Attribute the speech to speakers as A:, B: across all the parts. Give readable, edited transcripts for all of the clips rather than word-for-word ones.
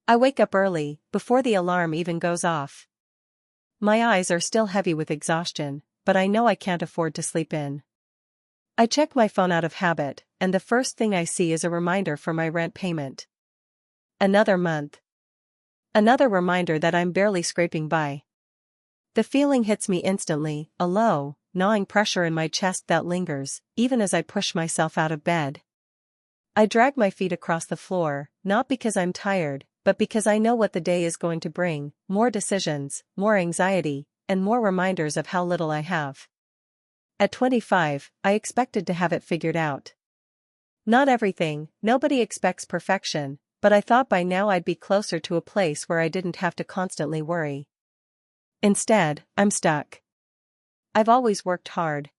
A: I wake up early, before the alarm even goes off. My eyes are still heavy with exhaustion, but I know I can't afford to sleep in. I check my phone out of habit, and the first thing I see is a reminder for my rent payment. Another month. Another reminder that I'm barely scraping by. The feeling hits me instantly, a low, gnawing pressure in my chest that lingers, even as I push myself out of bed. I drag my feet across the floor, not because I'm tired, but because I know what the day is going to bring: more decisions, more anxiety, and more reminders of how little I have. At 25, I expected to have it figured out. Not everything, nobody expects perfection, but I thought by now I'd be closer to a place where I didn't have to constantly worry. Instead, I'm stuck. I've always worked hard.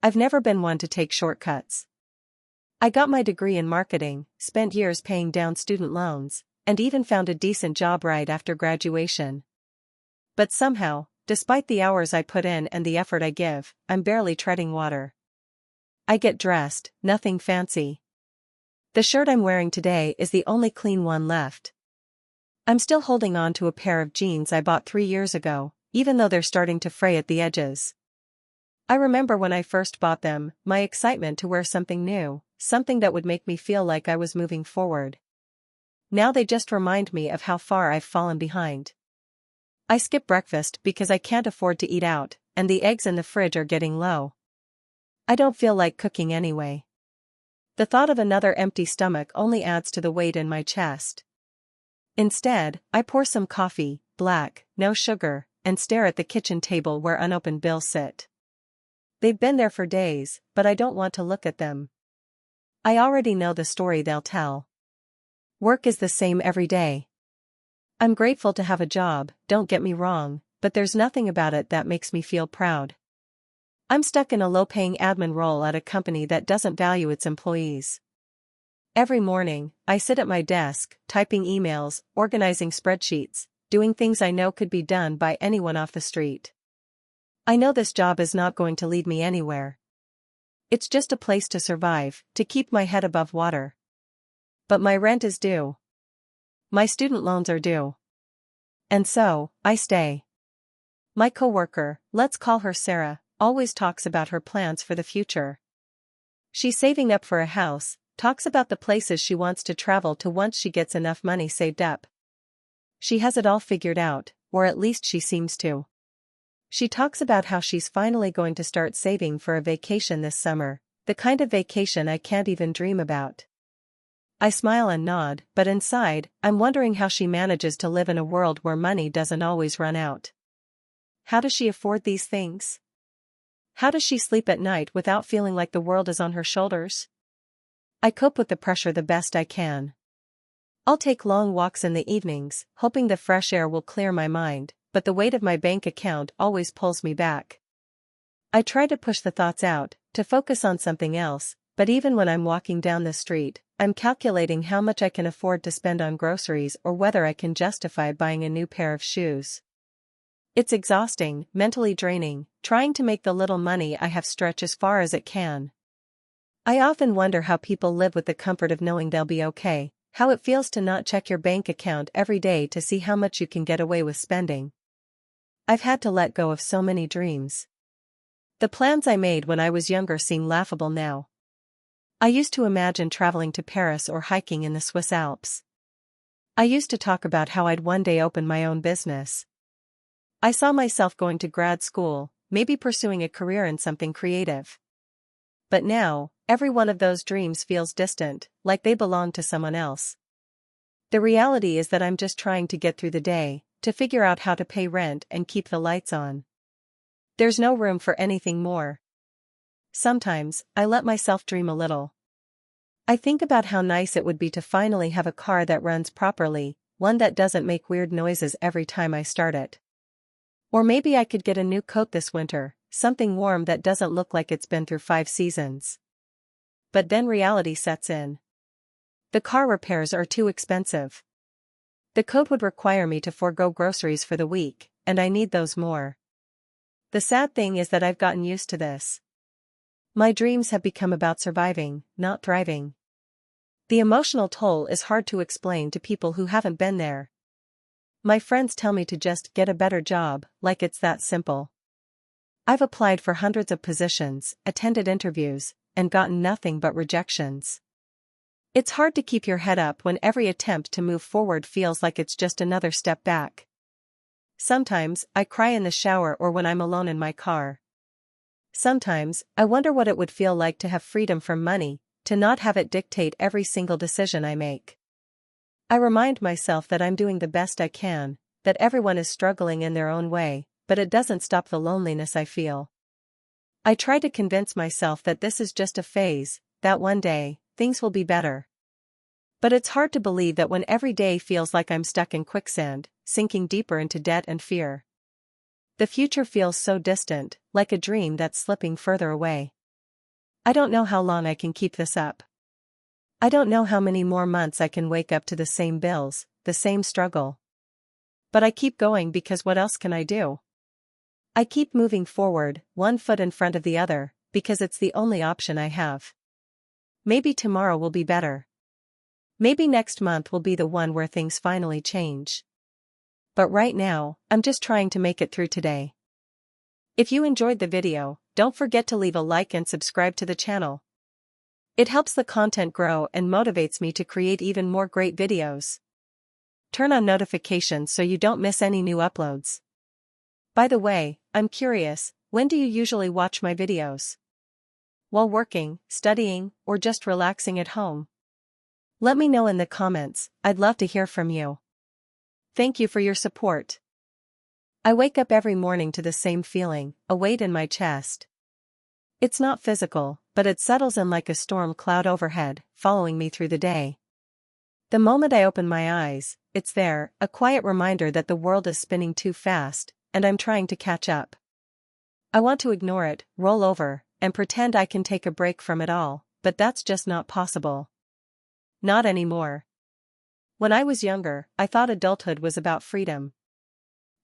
A: I've never been one to take shortcuts. I got my degree in marketing, spent years paying down student loans, and even found a decent job right after graduation. But somehow, despite the hours I put in and the effort I give, I'm barely treading water. I get dressed, nothing fancy. The shirt I'm wearing today is the only clean one left. I'm still holding on to a pair of jeans I bought 3 years ago, even though they're starting to fray at the edges. I remember when I first bought them, my excitement to wear something new, something that would make me feel like I was moving forward. Now they just remind me of how far I've fallen behind. I skip breakfast because I can't afford to eat out, and the eggs in the fridge are getting low. I don't feel like cooking anyway. The thought of another empty stomach only adds to the weight in my chest. Instead, I pour some coffee, black, no sugar, and stare at the kitchen table where unopened bills sit. They've been there for days, but I don't want to look at them. I already know the story they'll tell. Work is the same every day. I'm grateful to have a job, don't get me wrong, but there's nothing about it that makes me feel proud. I'm stuck in a low-paying admin role at a company that doesn't value its employees. Every morning, I sit at my desk, typing emails, organizing spreadsheets, doing things I know could be done by anyone off the street. I know this job is not going to lead me anywhere. It's just a place to survive, to keep my head above water. But my rent is due. My student loans are due. And so, I stay. My coworker, let's call her Sarah, always talks about her plans for the future. She's saving up for a house, talks about the places she wants to travel to once she gets enough money saved up. She has it all figured out, or at least she seems to. She talks about how she's finally going to start saving for a vacation this summer, the kind of vacation I can't even dream about. I smile and nod, but inside, I'm wondering how she manages to live in a world where money doesn't always run out. How does she afford these things? How does she sleep at night without feeling like the world is on her shoulders? I cope with the pressure the best I can. I'll take long walks in the evenings, hoping the fresh air will clear my mind, but the weight of my bank account always pulls me back. I try to push the thoughts out, to focus on something else, but even when I'm walking down the street, I'm calculating how much I can afford to spend on groceries or whether I can justify buying a new pair of shoes. It's exhausting, mentally draining, trying to make the little money I have stretch as far as it can. I often wonder how people live with the comfort of knowing they'll be okay, how it feels to not check your bank account every day to see how much you can get away with spending. I've had to let go of so many dreams. The plans I made when I was younger seem laughable now. I used to imagine traveling to Paris or hiking in the Swiss Alps. I used to talk about how I'd one day open my own business. I saw myself going to grad school, maybe pursuing a career in something creative. But now, every one of those dreams feels distant, like they belong to someone else. The reality is that I'm just trying to get through the day, to figure out how to pay rent and keep the lights on. There's no room for anything more. Sometimes, I let myself dream a little. I think about how nice it would be to finally have a car that runs properly, one that doesn't make weird noises every time I start it. Or maybe I could get a new coat this winter, something warm that doesn't look like it's been through 5 seasons. But then reality sets in. The car repairs are too expensive. The coat would require me to forego groceries for the week, and I need those more. The sad thing is that I've gotten used to this. My dreams have become about surviving, not thriving. The emotional toll is hard to explain to people who haven't been there. My friends tell me to just get a better job, like it's that simple. I've applied for hundreds of positions, attended interviews, and gotten nothing but rejections. It's hard to keep your head up when every attempt to move forward feels like it's just another step back. Sometimes, I cry in the shower or when I'm alone in my car. Sometimes, I wonder what it would feel like to have freedom from money, to not have it dictate every single decision I make. I remind myself that I'm doing the best I can, that everyone is struggling in their own way, but it doesn't stop the loneliness I feel. I try to convince myself that this is just a phase, that one day, things will be better. But it's hard to believe that when every day feels like I'm stuck in quicksand, sinking deeper into debt and fear. The future feels so distant, like a dream that's slipping further away. I don't know how long I can keep this up. I don't know how many more months I can wake up to the same bills, the same struggle. But I keep going because what else can I do? I keep moving forward, one foot in front of the other, because it's the only option I have. Maybe tomorrow will be better. Maybe next month will be the one where things finally change. But right now, I'm just trying to make it through today. If you enjoyed the video, don't forget to leave a like and subscribe to the channel. It helps the content grow and motivates me to create even more great videos. Turn on notifications so you don't miss any new uploads. By the way, I'm curious, when do you usually watch my videos? While working, studying, or just relaxing at home? Let me know in the comments, I'd love to hear from you. Thank you for your support. I wake up every morning to the same feeling, a weight in my chest. It's not physical, but it settles in like a storm cloud overhead, following me through the day. The moment I open my eyes, it's there, a quiet reminder that the world is spinning too fast, and I'm trying to catch up. I want to ignore it, roll over, and pretend I can take a break from it all, but that's just not possible. Not anymore. When I was younger, I thought adulthood was about freedom.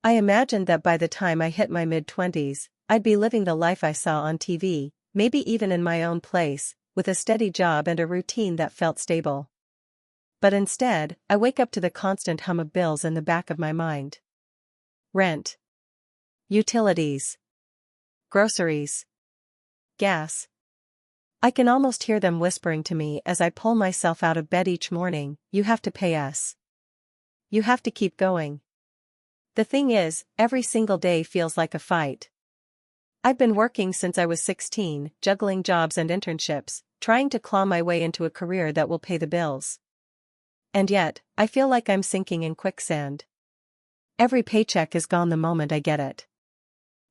A: I imagined that by the time I hit my mid-20s, I'd be living the life I saw on TV, maybe even in my own place, with a steady job and a routine that felt stable. But instead, I wake up to the constant hum of bills in the back of my mind. Rent. Utilities. Groceries. Gas. I can almost hear them whispering to me as I pull myself out of bed each morning, "You have to pay us. You have to keep going." The thing is, every single day feels like a fight. I've been working since I was 16, juggling jobs and internships, trying to claw my way into a career that will pay the bills. And yet, I feel like I'm sinking in quicksand. Every paycheck is gone the moment I get it.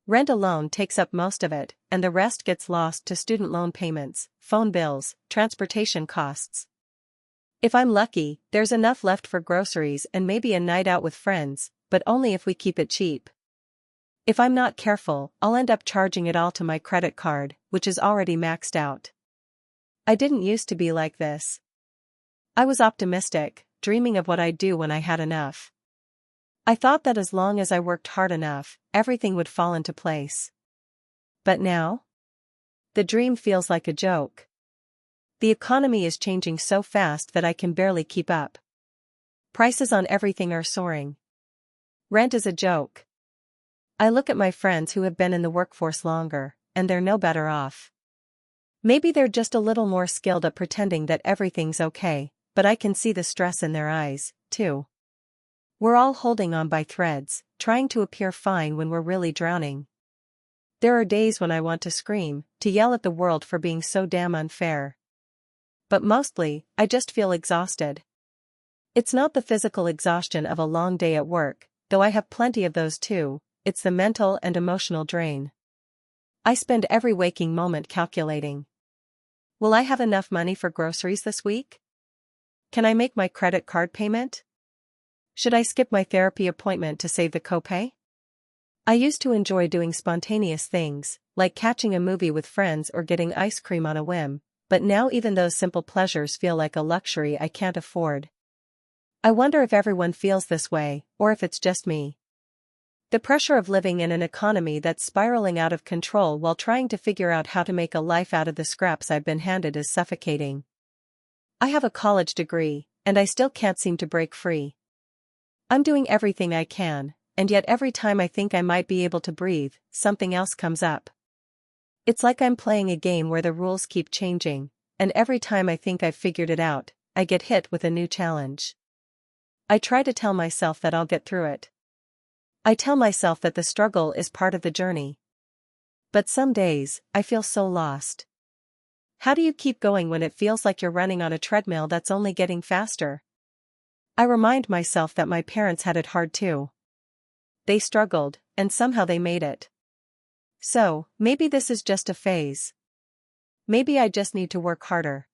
A: Rent alone takes up most of it, and the rest gets lost to student loan payments, phone bills, transportation costs. If I'm lucky, there's enough left for groceries and maybe a night out with friends, but only if we keep it cheap. If I'm not careful, I'll end up charging it all to my credit card, which is already maxed out. I didn't used to be like this. I was optimistic, dreaming of what I'd do when I had enough. I thought that as long as I worked hard enough, everything would fall into place. But now? The dream feels like a joke. The economy is changing so fast that I can barely keep up. Prices on everything are soaring. Rent is a joke. I look at my friends who have been in the workforce longer, and they're no better off. Maybe they're just a little more skilled at pretending that everything's okay, but I can see the stress in their eyes, too. We're all holding on by threads, trying to appear fine when we're really drowning. There are days when I want to scream, to yell at the world for being so damn unfair. But mostly, I just feel exhausted. It's not the physical exhaustion of a long day at work, though I have plenty of those too, it's the mental and emotional drain. I spend every waking moment calculating. Will I have enough money for groceries this week? Can I make my credit card payment? Should I skip my therapy appointment to save the copay? I used to enjoy doing spontaneous things, like catching a movie with friends or getting ice cream on a whim, but now even those simple pleasures feel like a luxury I can't afford. I wonder if everyone feels this way, or if it's just me. The pressure of living in an economy that's spiraling out of control while trying to figure out how to make a life out of the scraps I've been handed is suffocating. I have a college degree, and I still can't seem to break free. I'm doing everything I can, and yet every time I think I might be able to breathe, something else comes up. It's like I'm playing a game where the rules keep changing, and every time I think I've figured it out, I get hit with a new challenge. I try to tell myself that I'll get through it. I tell myself that the struggle is part of the journey. But some days, I feel so lost. How do you keep going when it feels like you're running on a treadmill that's only getting faster? I remind myself that my parents had it hard too. They struggled, and somehow they made it. So, maybe this is just a phase. Maybe I just need to work harder.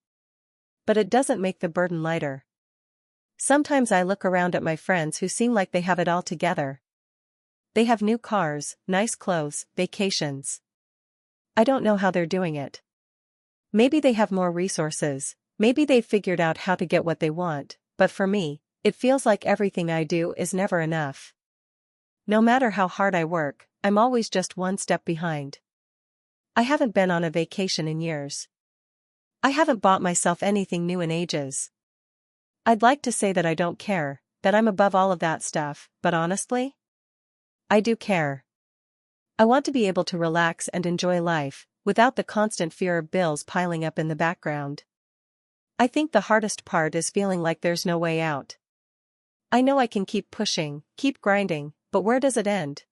A: But it doesn't make the burden lighter. Sometimes I look around at my friends who seem like they have it all together. They have new cars, nice clothes, vacations. I don't know how they're doing it. Maybe they have more resources, maybe they've figured out how to get what they want, but for me, it feels like everything I do is never enough. No matter how hard I work, I'm always just one step behind. I haven't been on a vacation in years. I haven't bought myself anything new in ages. I'd like to say that I don't care, that I'm above all of that stuff, but honestly, I do care. I want to be able to relax and enjoy life, without the constant fear of bills piling up in the background. I think the hardest part is feeling like there's no way out. I know I can keep pushing, keep grinding, but where does it end?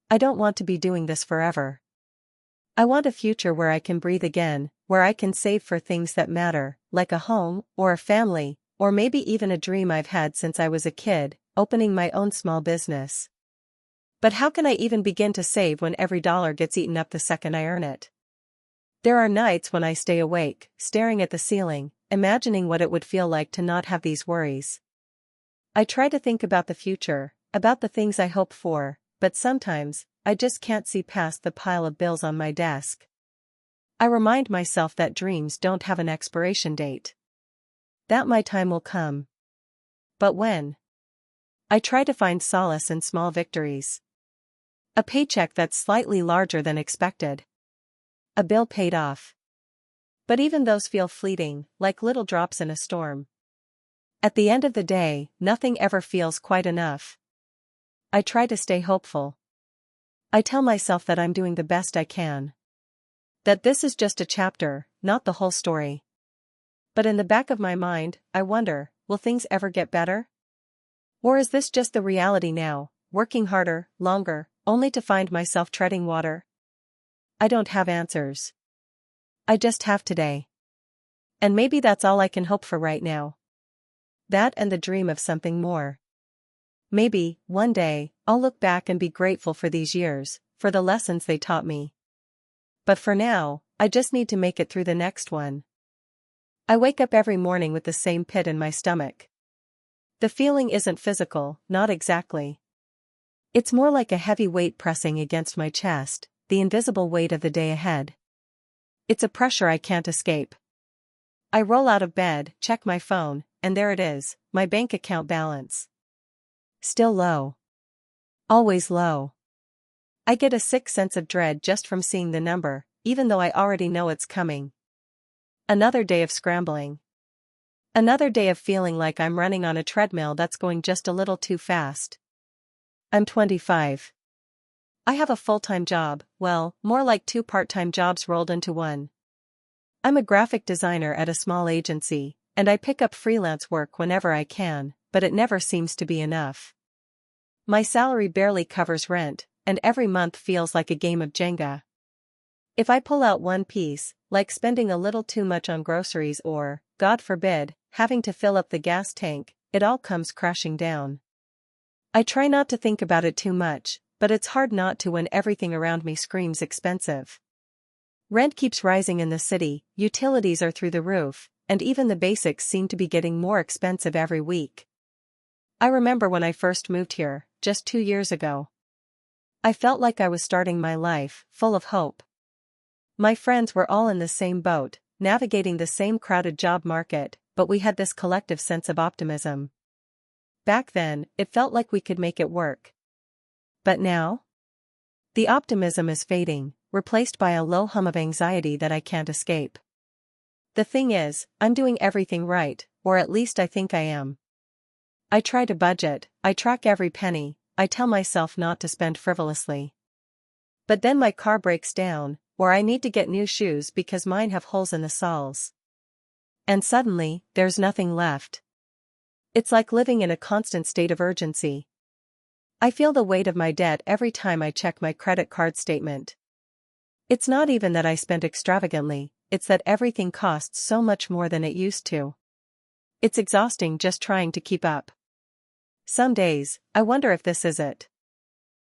A: I don't want to be doing this forever. I want a future where I can breathe again, where I can save for things that matter, like a home, or a family, or maybe even a dream I've had since I was a kid, opening my own small business. But how can I even begin to save when every dollar gets eaten up the second I earn it? There are nights when I stay awake, staring at the ceiling, imagining what it would feel like to not have these worries. I try to think about the future, about the things I hope for, but sometimes, I just can't see past the pile of bills on my desk. I remind myself that dreams don't have an expiration date. That my time will come. But when? I try to find solace in small victories. A paycheck that's slightly larger than expected. A bill paid off. But even those feel fleeting, like little drops in a storm. At the end of the day, nothing ever feels quite enough. I try to stay hopeful. I tell myself that I'm doing the best I can. That this is just a chapter, not the whole story. But in the back of my mind, I wonder, will things ever get better? Or is this just the reality now, working harder, longer, only to find myself treading water? I don't have answers. I just have today. And maybe that's all I can hope for right now. That and the dream of something more. Maybe, one day, I'll look back and be grateful for these years, for the lessons they taught me. But for now, I just need to make it through the next one. I wake up every morning with the same pit in my stomach. The feeling isn't physical, not exactly. It's more like a heavy weight pressing against my chest, the invisible weight of the day ahead. It's a pressure I can't escape. I roll out of bed, check my phone, and there it is, my bank account balance. Still low. Always low. I get a sick sense of dread just from seeing the number, even though I already know it's coming. Another day of scrambling. Another day of feeling like I'm running on a treadmill that's going just a little too fast. I'm 25. I have a full-time job, well, more like 2 part-time jobs rolled into one. I'm a graphic designer at a small agency, and I pick up freelance work whenever I can, but it never seems to be enough. My salary barely covers rent, and every month feels like a game of Jenga. If I pull out one piece, like spending a little too much on groceries or, God forbid, having to fill up the gas tank, it all comes crashing down. I try not to think about it too much, but it's hard not to when everything around me screams expensive. Rent keeps rising in the city, utilities are through the roof, and even the basics seem to be getting more expensive every week. I remember when I first moved here, just 2 years ago. I felt like I was starting my life, full of hope. My friends were all in the same boat, navigating the same crowded job market, but we had this collective sense of optimism. Back then, it felt like we could make it work. But now? The optimism is fading, replaced by a low hum of anxiety that I can't escape. The thing is, I'm doing everything right, or at least I think I am. I try to budget, I track every penny, I tell myself not to spend frivolously. But then my car breaks down, or I need to get new shoes because mine have holes in the soles. And suddenly, there's nothing left. It's like living in a constant state of urgency. I feel the weight of my debt every time I check my credit card statement. It's not even that I spent extravagantly, it's that everything costs so much more than it used to. It's exhausting just trying to keep up. Some days, I wonder if this is it.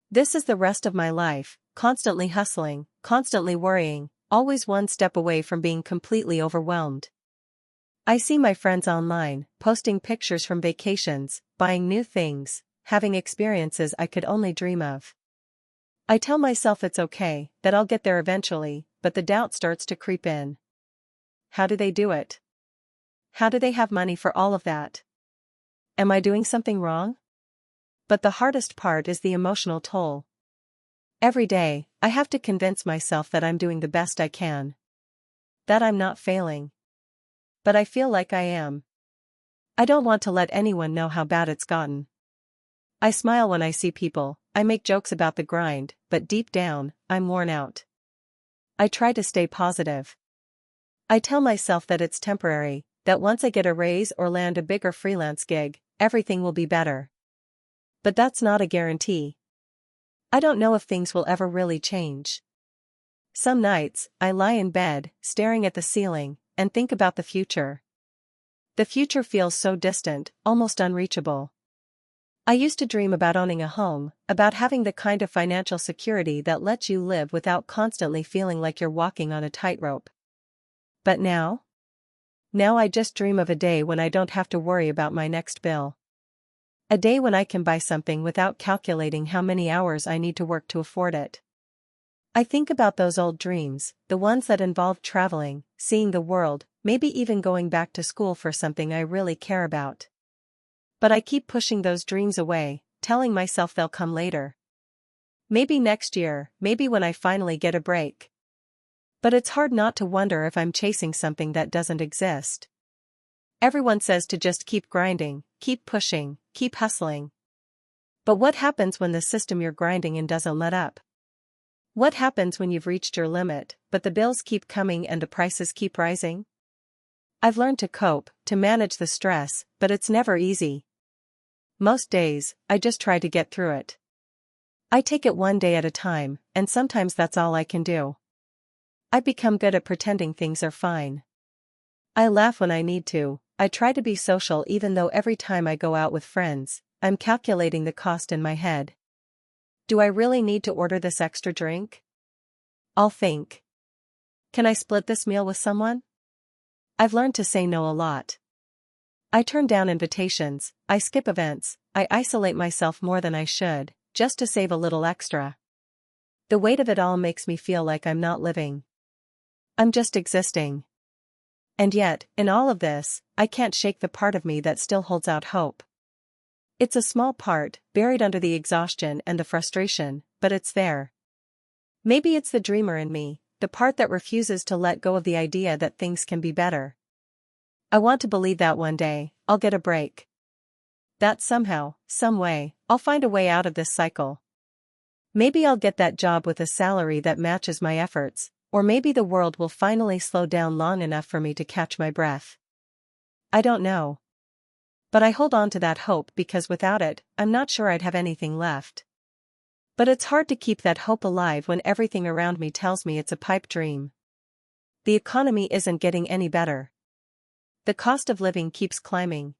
A: This is the rest of my life, constantly hustling, constantly worrying, always one step away from being completely overwhelmed. I see my friends online, posting pictures from vacations, buying new things, having experiences I could only dream of. I tell myself it's okay, that I'll get there eventually, but the doubt starts to creep in. How do they do it? How do they have money for all of that? Am I doing something wrong? But the hardest part is the emotional toll. Every day, I have to convince myself that I'm doing the best I can. That I'm not failing. But I feel like I am. I don't want to let anyone know how bad it's gotten. I smile when I see people, I make jokes about the grind, but deep down, I'm worn out. I try to stay positive. I tell myself that it's temporary, that once I get a raise or land a bigger freelance gig, everything will be better. But that's not a guarantee. I don't know if things will ever really change. Some nights, I lie in bed, staring at the ceiling, and think about the future. The future feels so distant, almost unreachable. I used to dream about owning a home, about having the kind of financial security that lets you live without constantly feeling like you're walking on a tightrope. But now? Now I just dream of a day when I don't have to worry about my next bill. A day when I can buy something without calculating how many hours I need to work to afford it. I think about those old dreams, the ones that involved traveling, seeing the world, maybe even going back to school for something I really care about. But I keep pushing those dreams away, telling myself they'll come later. Maybe next year, maybe when I finally get a break. But it's hard not to wonder if I'm chasing something that doesn't exist. Everyone says to just keep grinding, keep pushing, keep hustling. But what happens when the system you're grinding in doesn't let up? What happens when you've reached your limit, but the bills keep coming and the prices keep rising? I've learned to cope, to manage the stress, but it's never easy. Most days, I just try to get through it. I take it one day at a time, and sometimes that's all I can do. I've become good at pretending things are fine. I laugh when I need to, I try to be social even though every time I go out with friends, I'm calculating the cost in my head. Do I really need to order this extra drink? I'll think. Can I split this meal with someone? I've learned to say no a lot. I turn down invitations, I skip events, I isolate myself more than I should, just to save a little extra. The weight of it all makes me feel like I'm not living. I'm just existing. And yet, in all of this, I can't shake the part of me that still holds out hope. It's a small part, buried under the exhaustion and the frustration, but it's there. Maybe it's the dreamer in me, the part that refuses to let go of the idea that things can be better. I want to believe that one day, I'll get a break. That somehow, some way, I'll find a way out of this cycle. Maybe I'll get that job with a salary that matches my efforts, or maybe the world will finally slow down long enough for me to catch my breath. I don't know. But I hold on to that hope because without it, I'm not sure I'd have anything left. But it's hard to keep that hope alive when everything around me tells me it's a pipe dream. The economy isn't getting any better. The cost of living keeps climbing.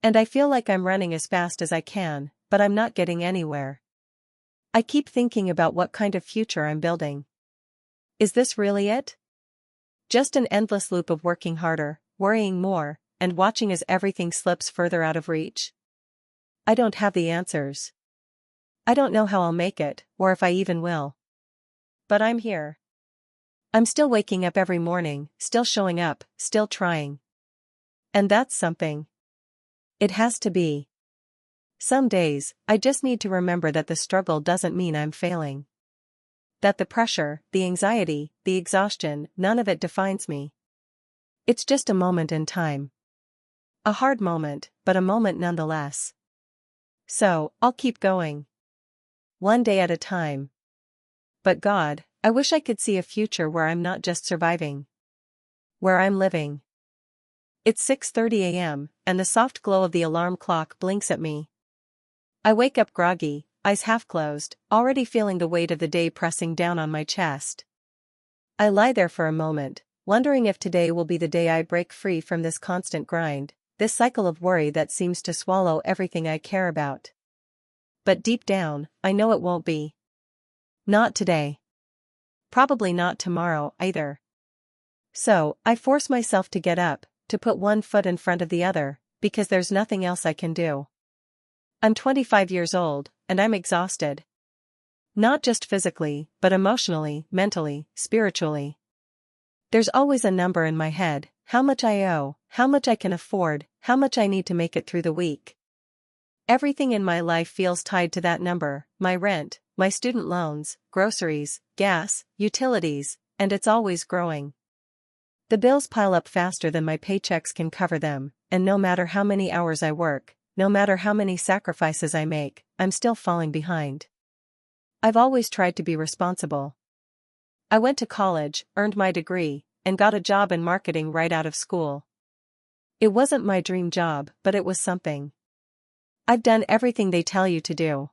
A: And I feel like I'm running as fast as I can, but I'm not getting anywhere. I keep thinking about what kind of future I'm building. Is this really it? Just an endless loop of working harder, worrying more, and watching as everything slips further out of reach? I don't have the answers. I don't know how I'll make it, or if I even will. But I'm here. I'm still waking up every morning, still showing up, still trying. And that's something. It has to be. Some days, I just need to remember that the struggle doesn't mean I'm failing. That the pressure, the anxiety, the exhaustion, none of it defines me. It's just a moment in time. A hard moment, but a moment nonetheless. So, I'll keep going. One day at a time. But God, I wish I could see a future where I'm not just surviving. Where I'm living. It's 6:30 a.m., and the soft glow of the alarm clock blinks at me. I wake up groggy, eyes half closed, already feeling the weight of the day pressing down on my chest. I lie there for a moment, wondering if today will be the day I break free from this constant grind, this cycle of worry that seems to swallow everything I care about. But deep down, I know it won't be. Not today. Probably not tomorrow, either. So, I force myself to get up, to put one foot in front of the other, because there's nothing else I can do. I'm 25 years old, and I'm exhausted. Not just physically, but emotionally, mentally, spiritually. There's always a number in my head, how much I owe, how much I can afford, how much I need to make it through the week. Everything in my life feels tied to that number, my rent, my student loans, groceries, gas, utilities, and it's always growing. The bills pile up faster than my paychecks can cover them, and no matter how many hours I work, no matter how many sacrifices I make, I'm still falling behind. I've always tried to be responsible. I went to college, earned my degree, and got a job in marketing right out of school. It wasn't my dream job, but it was something. I've done everything they tell you to do.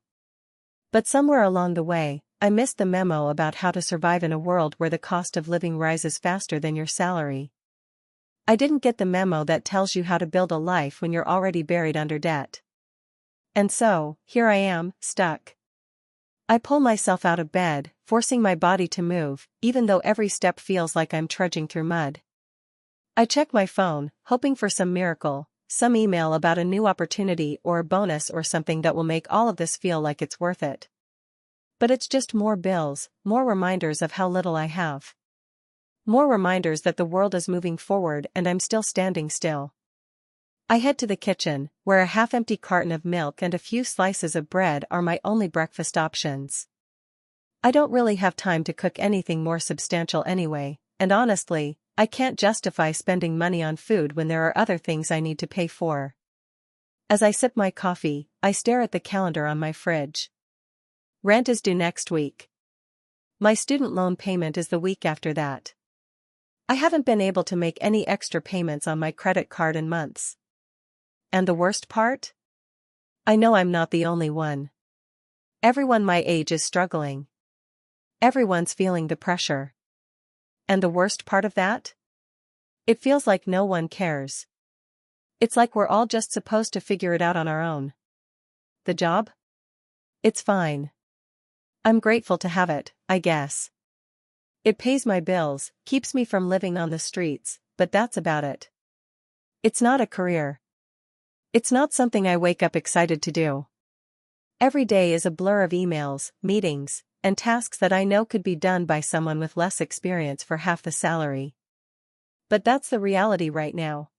A: But somewhere along the way, I missed the memo about how to survive in a world where the cost of living rises faster than your salary. I didn't get the memo that tells you how to build a life when you're already buried under debt. And so, here I am, stuck. I pull myself out of bed, forcing my body to move, even though every step feels like I'm trudging through mud. I check my phone, hoping for some miracle, some email about a new opportunity or a bonus or something that will make all of this feel like it's worth it. But it's just more bills, more reminders of how little I have. More reminders that the world is moving forward and I'm still standing still. I head to the kitchen, where a half-empty carton of milk and a few slices of bread are my only breakfast options. I don't really have time to cook anything more substantial anyway, and honestly, I can't justify spending money on food when there are other things I need to pay for. As I sip my coffee, I stare at the calendar on my fridge. Rent is due next week. My student loan payment is the week after that. I haven't been able to make any extra payments on my credit card in months. And the worst part? I know I'm not the only one. Everyone my age is struggling. Everyone's feeling the pressure. And the worst part of that? It feels like no one cares. It's like we're all just supposed to figure it out on our own. The job? It's fine. I'm grateful to have it, I guess. It pays my bills, keeps me from living on the streets, but that's about it. It's not a career. It's not something I wake up excited to do. Every day is a blur of emails, meetings, and tasks that I know could be done by someone with less experience for half the salary. But that's the reality right now.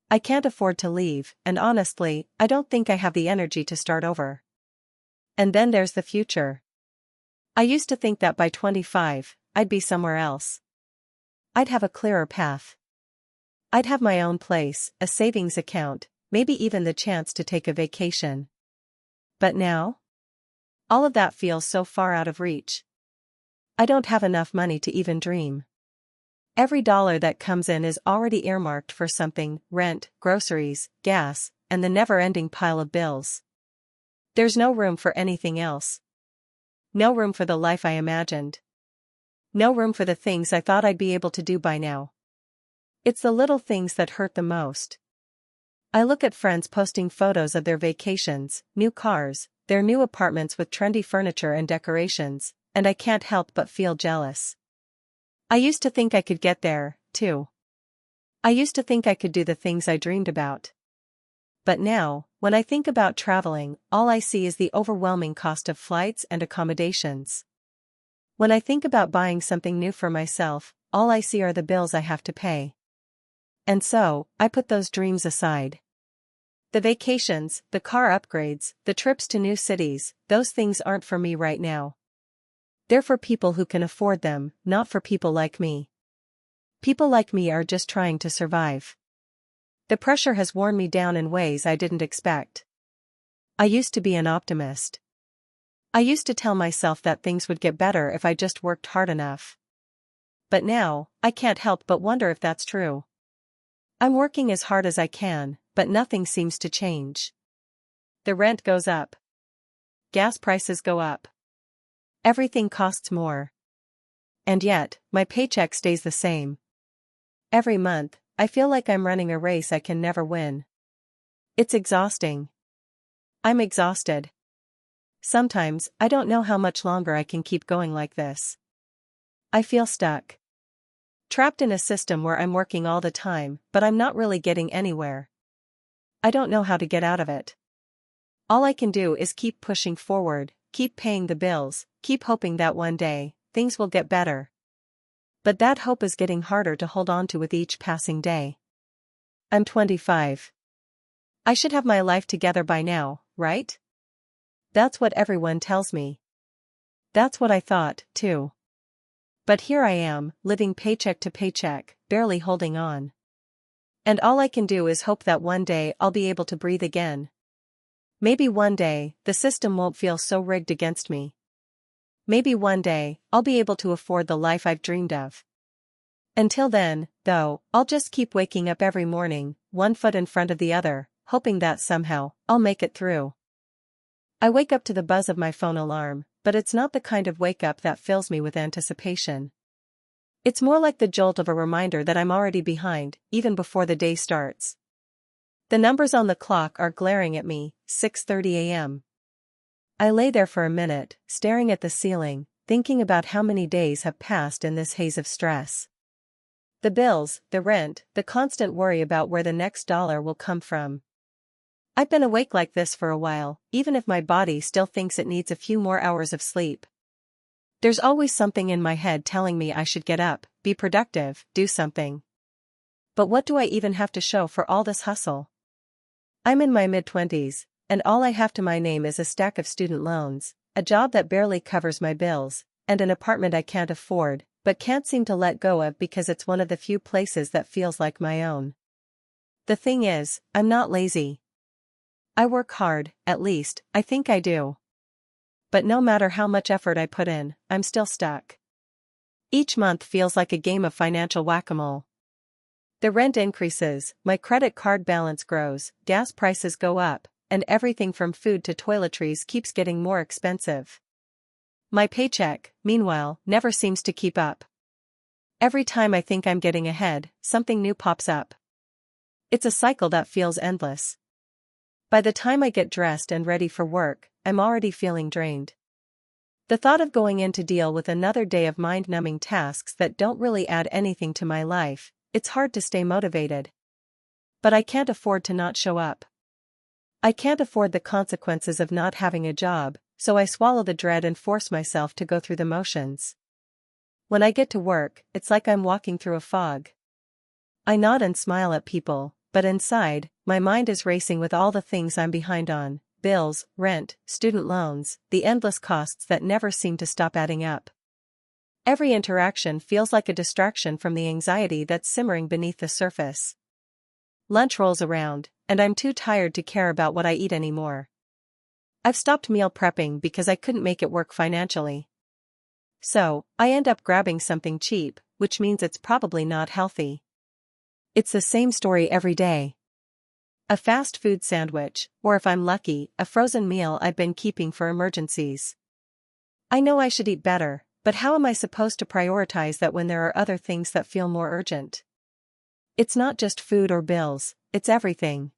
A: I can't afford to leave, and honestly, I don't think I have the energy to start over. And then there's the future. I used to think that by 25, I'd be somewhere else. I'd have a clearer path. I'd have my own place, a savings account, maybe even the chance to take a vacation. But now? All of that feels so far out of reach. I don't have enough money to even dream. Every dollar that comes in is already earmarked for something: rent, groceries, gas, and the never-ending pile of bills. There's no room for anything else. No room for the life I imagined. No room for the things I thought I'd be able to do by now. It's the little things that hurt the most. I look at friends posting photos of their vacations, new cars, their new apartments with trendy furniture and decorations, and I can't help but feel jealous. I used to think I could get there, too. I used to think I could do the things I dreamed about. But now, when I think about traveling, all I see is the overwhelming cost of flights and accommodations. When I think about buying something new for myself, all I see are the bills I have to pay. And so, I put those dreams aside. The vacations, the car upgrades, the trips to new cities, those things aren't for me right now. They're for people who can afford them, not for people like me. People like me are just trying to survive. The pressure has worn me down in ways I didn't expect. I used to be an optimist. I used to tell myself that things would get better if I just worked hard enough. But now, I can't help but wonder if that's true. I'm working as hard as I can, but nothing seems to change. The rent goes up. Gas prices go up. Everything costs more. And yet, my paycheck stays the same. Every month, I feel like I'm running a race I can never win. It's exhausting. I'm exhausted. Sometimes, I don't know how much longer I can keep going like this. I feel stuck. Trapped in a system where I'm working all the time, but I'm not really getting anywhere. I don't know how to get out of it. All I can do is keep pushing forward, keep paying the bills, keep hoping that one day, things will get better. But that hope is getting harder to hold on to with each passing day. I'm 25. I should have my life together by now, right? That's what everyone tells me. That's what I thought, too. But here I am, living paycheck to paycheck, barely holding on. And all I can do is hope that one day I'll be able to breathe again. Maybe one day, the system won't feel so rigged against me. Maybe one day, I'll be able to afford the life I've dreamed of. Until then, though, I'll just keep waking up every morning, one foot in front of the other, hoping that somehow, I'll make it through. I wake up to the buzz of my phone alarm, but it's not the kind of wake-up that fills me with anticipation. It's more like the jolt of a reminder that I'm already behind, even before the day starts. The numbers on the clock are glaring at me, 6:30 a.m. I lay there for a minute, staring at the ceiling, thinking about how many days have passed in this haze of stress. The bills, the rent, the constant worry about where the next dollar will come from. I've been awake like this for a while, even if my body still thinks it needs a few more hours of sleep. There's always something in my head telling me I should get up, be productive, do something. But what do I even have to show for all this hustle? I'm in my mid-20s, and all I have to my name is a stack of student loans, a job that barely covers my bills, and an apartment I can't afford, but can't seem to let go of because it's one of the few places that feels like my own. The thing is, I'm not lazy. I work hard, at least, I think I do. But no matter how much effort I put in, I'm still stuck. Each month feels like a game of financial whack-a-mole. The rent increases, my credit card balance grows, gas prices go up, and everything from food to toiletries keeps getting more expensive. My paycheck, meanwhile, never seems to keep up. Every time I think I'm getting ahead, something new pops up. It's a cycle that feels endless. By the time I get dressed and ready for work, I'm already feeling drained. The thought of going in to deal with another day of mind-numbing tasks that don't really add anything to my life, it's hard to stay motivated. But I can't afford to not show up. I can't afford the consequences of not having a job, so I swallow the dread and force myself to go through the motions. When I get to work, it's like I'm walking through a fog. I nod and smile at people, but inside, my mind is racing with all the things I'm behind on: bills, rent, student loans, the endless costs that never seem to stop adding up. Every interaction feels like a distraction from the anxiety that's simmering beneath the surface. Lunch rolls around, and I'm too tired to care about what I eat anymore. I've stopped meal prepping because I couldn't make it work financially. So, I end up grabbing something cheap, which means it's probably not healthy. It's the same story every day. A fast food sandwich, or if I'm lucky, a frozen meal I've been keeping for emergencies. I know I should eat better, but how am I supposed to prioritize that when there are other things that feel more urgent? It's not just food or bills, it's everything.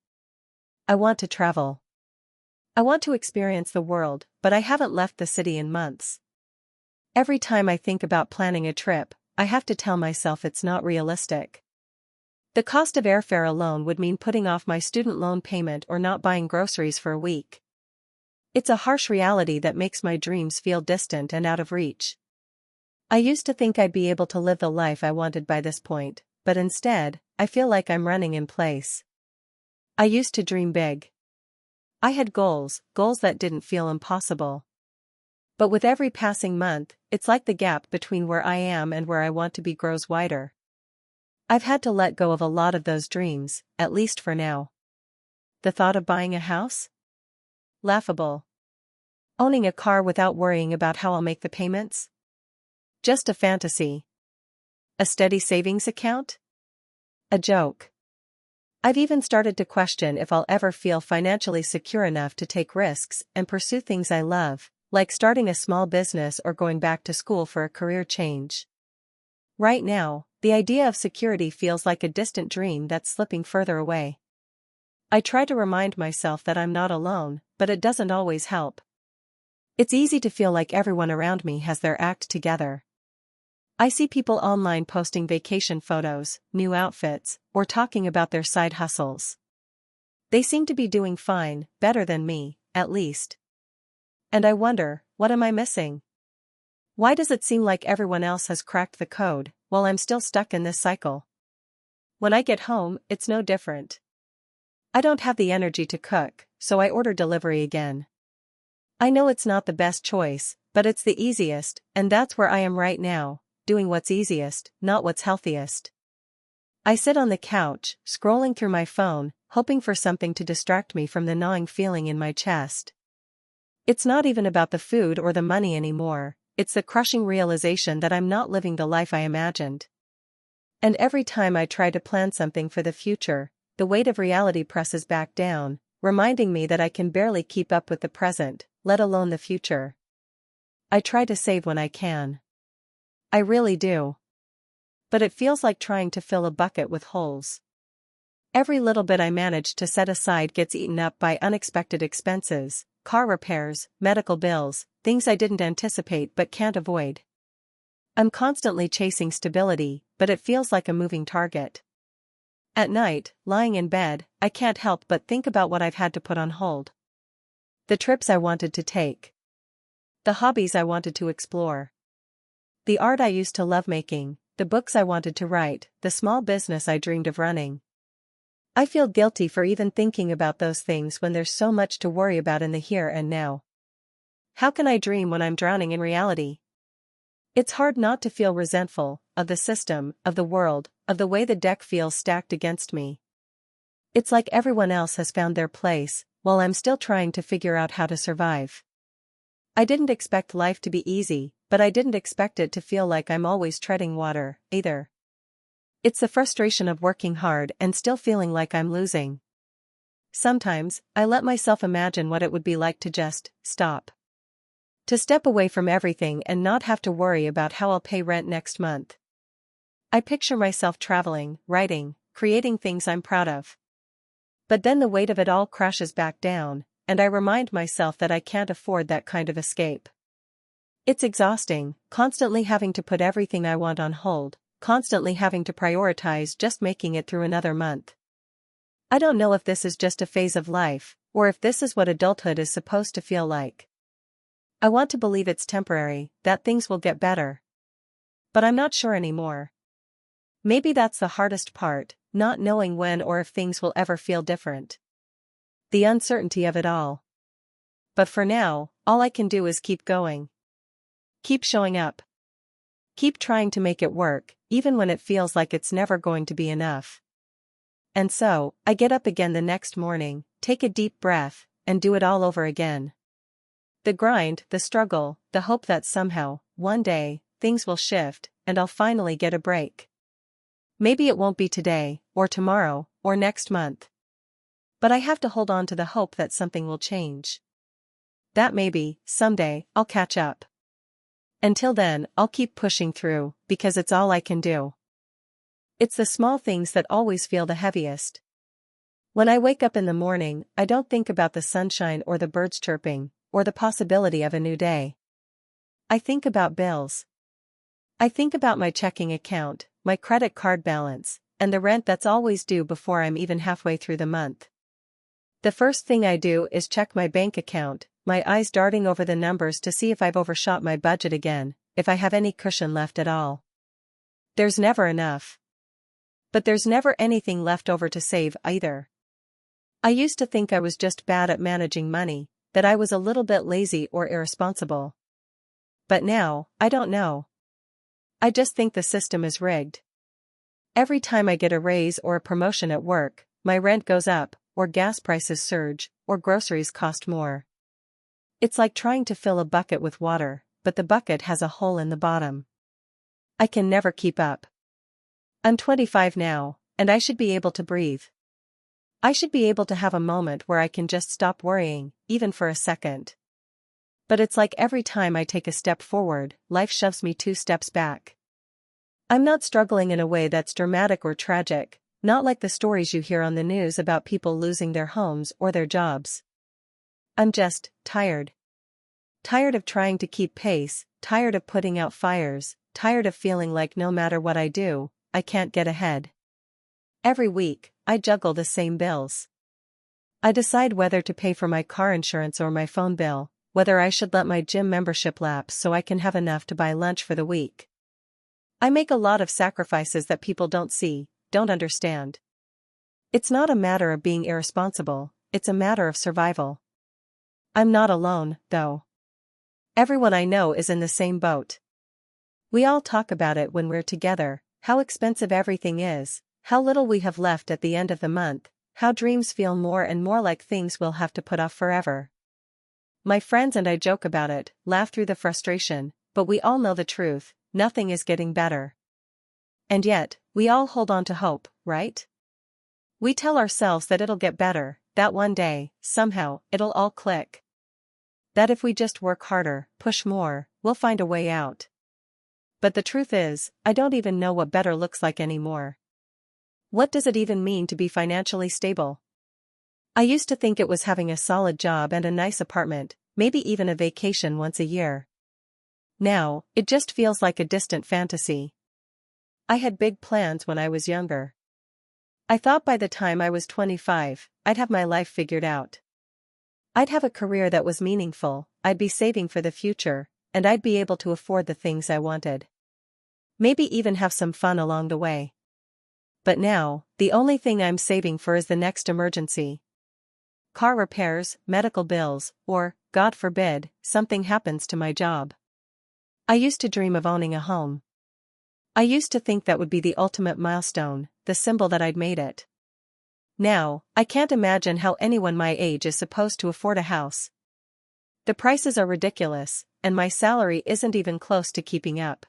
A: I want to travel. I want to experience the world, but I haven't left the city in months. Every time I think about planning a trip, I have to tell myself it's not realistic. The cost of airfare alone would mean putting off my student loan payment or not buying groceries for a week. It's a harsh reality that makes my dreams feel distant and out of reach. I used to think I'd be able to live the life I wanted by this point, but instead, I feel like I'm running in place. I used to dream big. I had goals that didn't feel impossible. But with every passing month, it's like the gap between where I am and where I want to be grows wider. I've had to let go of a lot of those dreams, at least for now. The thought of buying a house? Laughable. Owning a car without worrying about how I'll make the payments? Just a fantasy. A steady savings account? A joke. I've even started to question if I'll ever feel financially secure enough to take risks and pursue things I love, like starting a small business or going back to school for a career change. Right now, the idea of security feels like a distant dream that's slipping further away. I try to remind myself that I'm not alone, but it doesn't always help. It's easy to feel like everyone around me has their act together. I see people online posting vacation photos, new outfits, or talking about their side hustles. They seem to be doing fine, better than me, at least. And I wonder, what am I missing? Why does it seem like everyone else has cracked the code, while I'm still stuck in this cycle? When I get home, it's no different. I don't have the energy to cook, so I order delivery again. I know it's not the best choice, but it's the easiest, and that's where I am right now, doing what's easiest, not what's healthiest. I sit on the couch, scrolling through my phone, hoping for something to distract me from the gnawing feeling in my chest. It's not even about the food or the money anymore, it's the crushing realization that I'm not living the life I imagined. And every time I try to plan something for the future, the weight of reality presses back down, reminding me that I can barely keep up with the present, let alone the future. I try to save when I can. I really do. But it feels like trying to fill a bucket with holes. Every little bit I manage to set aside gets eaten up by unexpected expenses, car repairs, medical bills, things I didn't anticipate but can't avoid. I'm constantly chasing stability, but it feels like a moving target. At night, lying in bed, I can't help but think about what I've had to put on hold. The trips I wanted to take. The hobbies I wanted to explore. The art I used to love making, the books I wanted to write, the small business I dreamed of running. I feel guilty for even thinking about those things when there's so much to worry about in the here and now. How can I dream when I'm drowning in reality? It's hard not to feel resentful of the system, of the world, of the way the deck feels stacked against me. It's like everyone else has found their place, while I'm still trying to figure out how to survive. I didn't expect life to be easy, but I didn't expect it to feel like I'm always treading water, either. It's the frustration of working hard and still feeling like I'm losing. Sometimes, I let myself imagine what it would be like to just stop. To step away from everything and not have to worry about how I'll pay rent next month. I picture myself traveling, writing, creating things I'm proud of. But then the weight of it all crashes back down, and I remind myself that I can't afford that kind of escape. It's exhausting, constantly having to put everything I want on hold, constantly having to prioritize just making it through another month. I don't know if this is just a phase of life, or if this is what adulthood is supposed to feel like. I want to believe it's temporary, that things will get better. But I'm not sure anymore. Maybe that's the hardest part, not knowing when or if things will ever feel different. The uncertainty of it all. But for now, all I can do is keep going. Keep showing up. Keep trying to make it work, even when it feels like it's never going to be enough. And so, I get up again the next morning, take a deep breath, and do it all over again. The grind, the struggle, the hope that somehow, one day, things will shift, and I'll finally get a break. Maybe it won't be today, or tomorrow, or next month. But I have to hold on to the hope that something will change. That maybe, someday, I'll catch up. Until then, I'll keep pushing through, because it's all I can do. It's the small things that always feel the heaviest. When I wake up in the morning, I don't think about the sunshine or the birds chirping, or the possibility of a new day. I think about bills. I think about my checking account, my credit card balance, and the rent that's always due before I'm even halfway through the month. The first thing I do is check my bank account, my eyes darting over the numbers to see if I've overshot my budget again, if I have any cushion left at all. There's never enough. But there's never anything left over to save either. I used to think I was just bad at managing money, that I was a little bit lazy or irresponsible. But now, I don't know. I just think the system is rigged. Every time I get a raise or a promotion at work, my rent goes up, or gas prices surge, or groceries cost more. It's like trying to fill a bucket with water, but the bucket has a hole in the bottom. I can never keep up. I'm 25 now, and I should be able to breathe. I should be able to have a moment where I can just stop worrying, even for a second. But it's like every time I take a step forward, life shoves me 2 steps back. I'm not struggling in a way that's dramatic or tragic, not like the stories you hear on the news about people losing their homes or their jobs. I'm just tired. Tired of trying to keep pace, tired of putting out fires, tired of feeling like no matter what I do, I can't get ahead. Every week, I juggle the same bills. I decide whether to pay for my car insurance or my phone bill, whether I should let my gym membership lapse so I can have enough to buy lunch for the week. I make a lot of sacrifices that people don't see, don't understand. It's not a matter of being irresponsible, it's a matter of survival. I'm not alone, though. Everyone I know is in the same boat. We all talk about it when we're together, how expensive everything is, how little we have left at the end of the month, how dreams feel more and more like things we'll have to put off forever. My friends and I joke about it, laugh through the frustration, but we all know the truth, nothing is getting better. And yet, we all hold on to hope, right? We tell ourselves that it'll get better, that one day, somehow, it'll all click. That if we just work harder, push more, we'll find a way out. But the truth is, I don't even know what better looks like anymore. What does it even mean to be financially stable? I used to think it was having a solid job and a nice apartment, maybe even a vacation once a year. Now, it just feels like a distant fantasy. I had big plans when I was younger. I thought by the time I was 25, I'd have my life figured out. I'd have a career that was meaningful, I'd be saving for the future, and I'd be able to afford the things I wanted. Maybe even have some fun along the way. But now, the only thing I'm saving for is the next emergency. Car repairs, medical bills, or, God forbid, something happens to my job. I used to dream of owning a home. I used to think that would be the ultimate milestone, the symbol that I'd made it. Now, I can't imagine how anyone my age is supposed to afford a house. The prices are ridiculous, and my salary isn't even close to keeping up.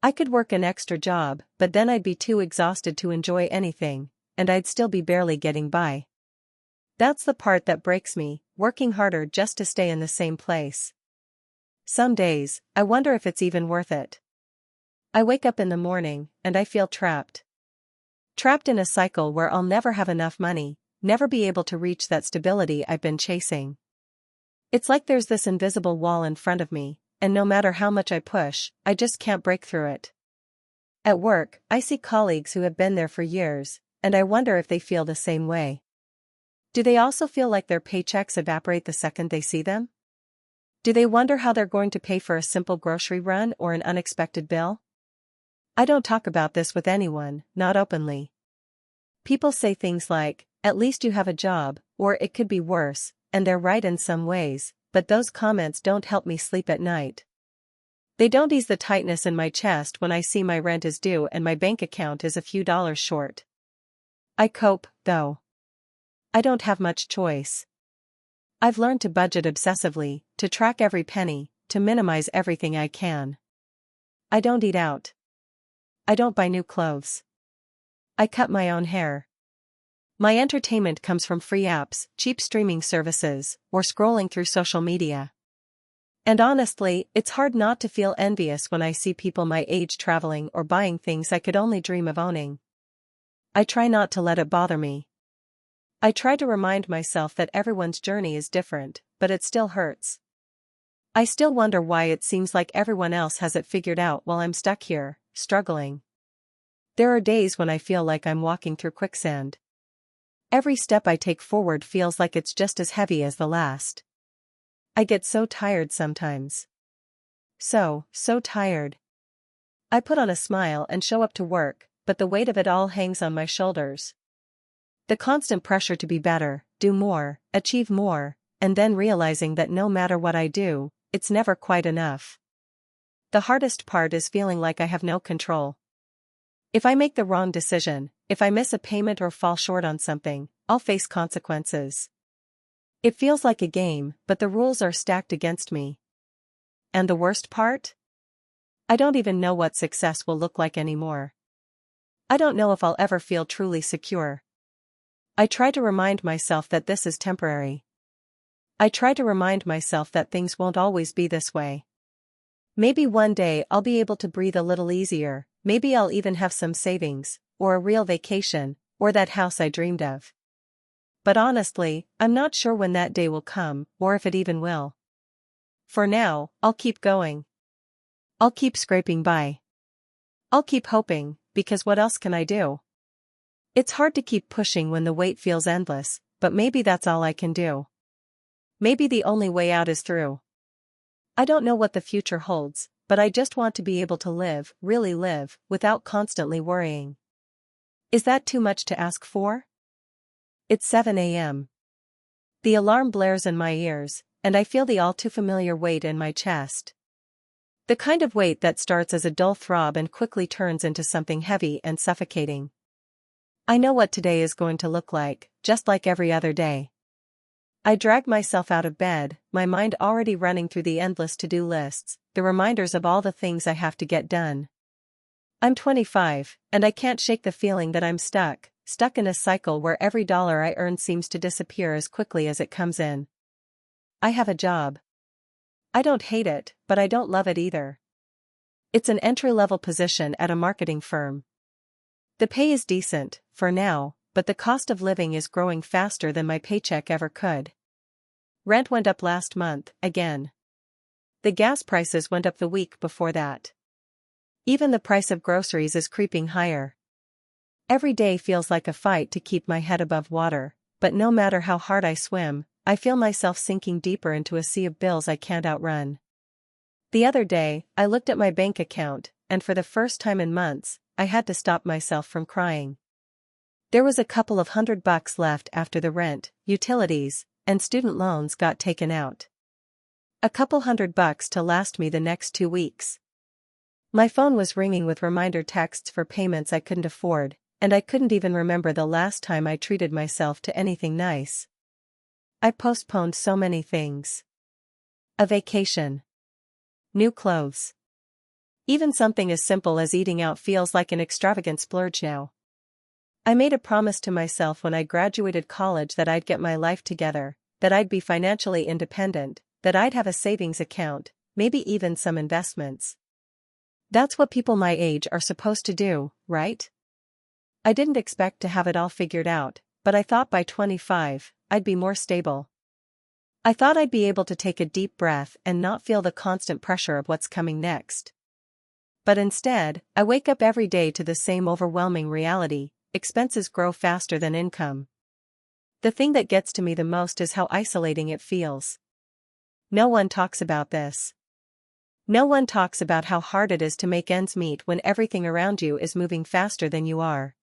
A: I could work an extra job, but then I'd be too exhausted to enjoy anything, and I'd still be barely getting by. That's the part that breaks me, working harder just to stay in the same place. Some days, I wonder if it's even worth it. I wake up in the morning, and I feel trapped. Trapped in a cycle where I'll never have enough money, never be able to reach that stability I've been chasing. It's like there's this invisible wall in front of me, and no matter how much I push, I just can't break through it. At work, I see colleagues who have been there for years, and I wonder if they feel the same way. Do they also feel like their paychecks evaporate the second they see them? Do they wonder how they're going to pay for a simple grocery run or an unexpected bill? I don't talk about this with anyone, not openly. People say things like, "At least you have a job," or "It could be worse," and they're right in some ways, but those comments don't help me sleep at night. They don't ease the tightness in my chest when I see my rent is due and my bank account is a few dollars short. I cope, though. I don't have much choice. I've learned to budget obsessively, to track every penny, to minimize everything I can. I don't eat out. I don't buy new clothes. I cut my own hair. My entertainment comes from free apps, cheap streaming services, or scrolling through social media. And honestly, it's hard not to feel envious when I see people my age traveling or buying things I could only dream of owning. I try not to let it bother me. I try to remind myself that everyone's journey is different, but it still hurts. I still wonder why it seems like everyone else has it figured out while I'm stuck here, struggling. There are days when I feel like I'm walking through quicksand. Every step I take forward feels like it's just as heavy as the last. I get so tired sometimes. So tired. I put on a smile and show up to work, but the weight of it all hangs on my shoulders. The constant pressure to be better, do more, achieve more, and then realizing that no matter what I do, it's never quite enough. The hardest part is feeling like I have no control. If I make the wrong decision, if I miss a payment or fall short on something, I'll face consequences. It feels like a game, but the rules are stacked against me. And the worst part? I don't even know what success will look like anymore. I don't know if I'll ever feel truly secure. I try to remind myself that this is temporary. I try to remind myself that things won't always be this way. Maybe one day I'll be able to breathe a little easier, maybe I'll even have some savings, or a real vacation, or that house I dreamed of. But honestly, I'm not sure when that day will come, or if it even will. For now, I'll keep going. I'll keep scraping by. I'll keep hoping, because what else can I do? It's hard to keep pushing when the wait feels endless, but maybe that's all I can do. Maybe the only way out is through. I don't know what the future holds, but I just want to be able to live, really live, without constantly worrying. Is that too much to ask for? It's 7 a.m. The alarm blares in my ears, and I feel the all-too-familiar weight in my chest. The kind of weight that starts as a dull throb and quickly turns into something heavy and suffocating. I know what today is going to look like, just like every other day. I drag myself out of bed, my mind already running through the endless to-do lists, the reminders of all the things I have to get done. I'm 25, and I can't shake the feeling that I'm stuck in a cycle where every dollar I earn seems to disappear as quickly as it comes in. I have a job. I don't hate it, but I don't love it either. It's an entry-level position at a marketing firm. The pay is decent, for now, but the cost of living is growing faster than my paycheck ever could. Rent went up last month, again. The gas prices went up the week before that. Even the price of groceries is creeping higher. Every day feels like a fight to keep my head above water, but no matter how hard I swim, I feel myself sinking deeper into a sea of bills I can't outrun. The other day, I looked at my bank account, and for the first time in months, I had to stop myself from crying. There was a couple of $100 left after the rent, utilities, and student loans got taken out. A couple $100 to last me the next 2 weeks. My phone was ringing with reminder texts for payments I couldn't afford, and I couldn't even remember the last time I treated myself to anything nice. I postponed so many things. A vacation. New clothes. Even something as simple as eating out feels like an extravagant splurge now. I made a promise to myself when I graduated college that I'd get my life together, that I'd be financially independent, that I'd have a savings account, maybe even some investments. That's what people my age are supposed to do, right? I didn't expect to have it all figured out, but I thought by 25, I'd be more stable. I thought I'd be able to take a deep breath and not feel the constant pressure of what's coming next. But instead, I wake up every day to the same overwhelming reality: expenses grow faster than income. The thing that gets to me the most is how isolating it feels. No one talks about this. No one talks about how hard it is to make ends meet when everything around you is moving faster than you are.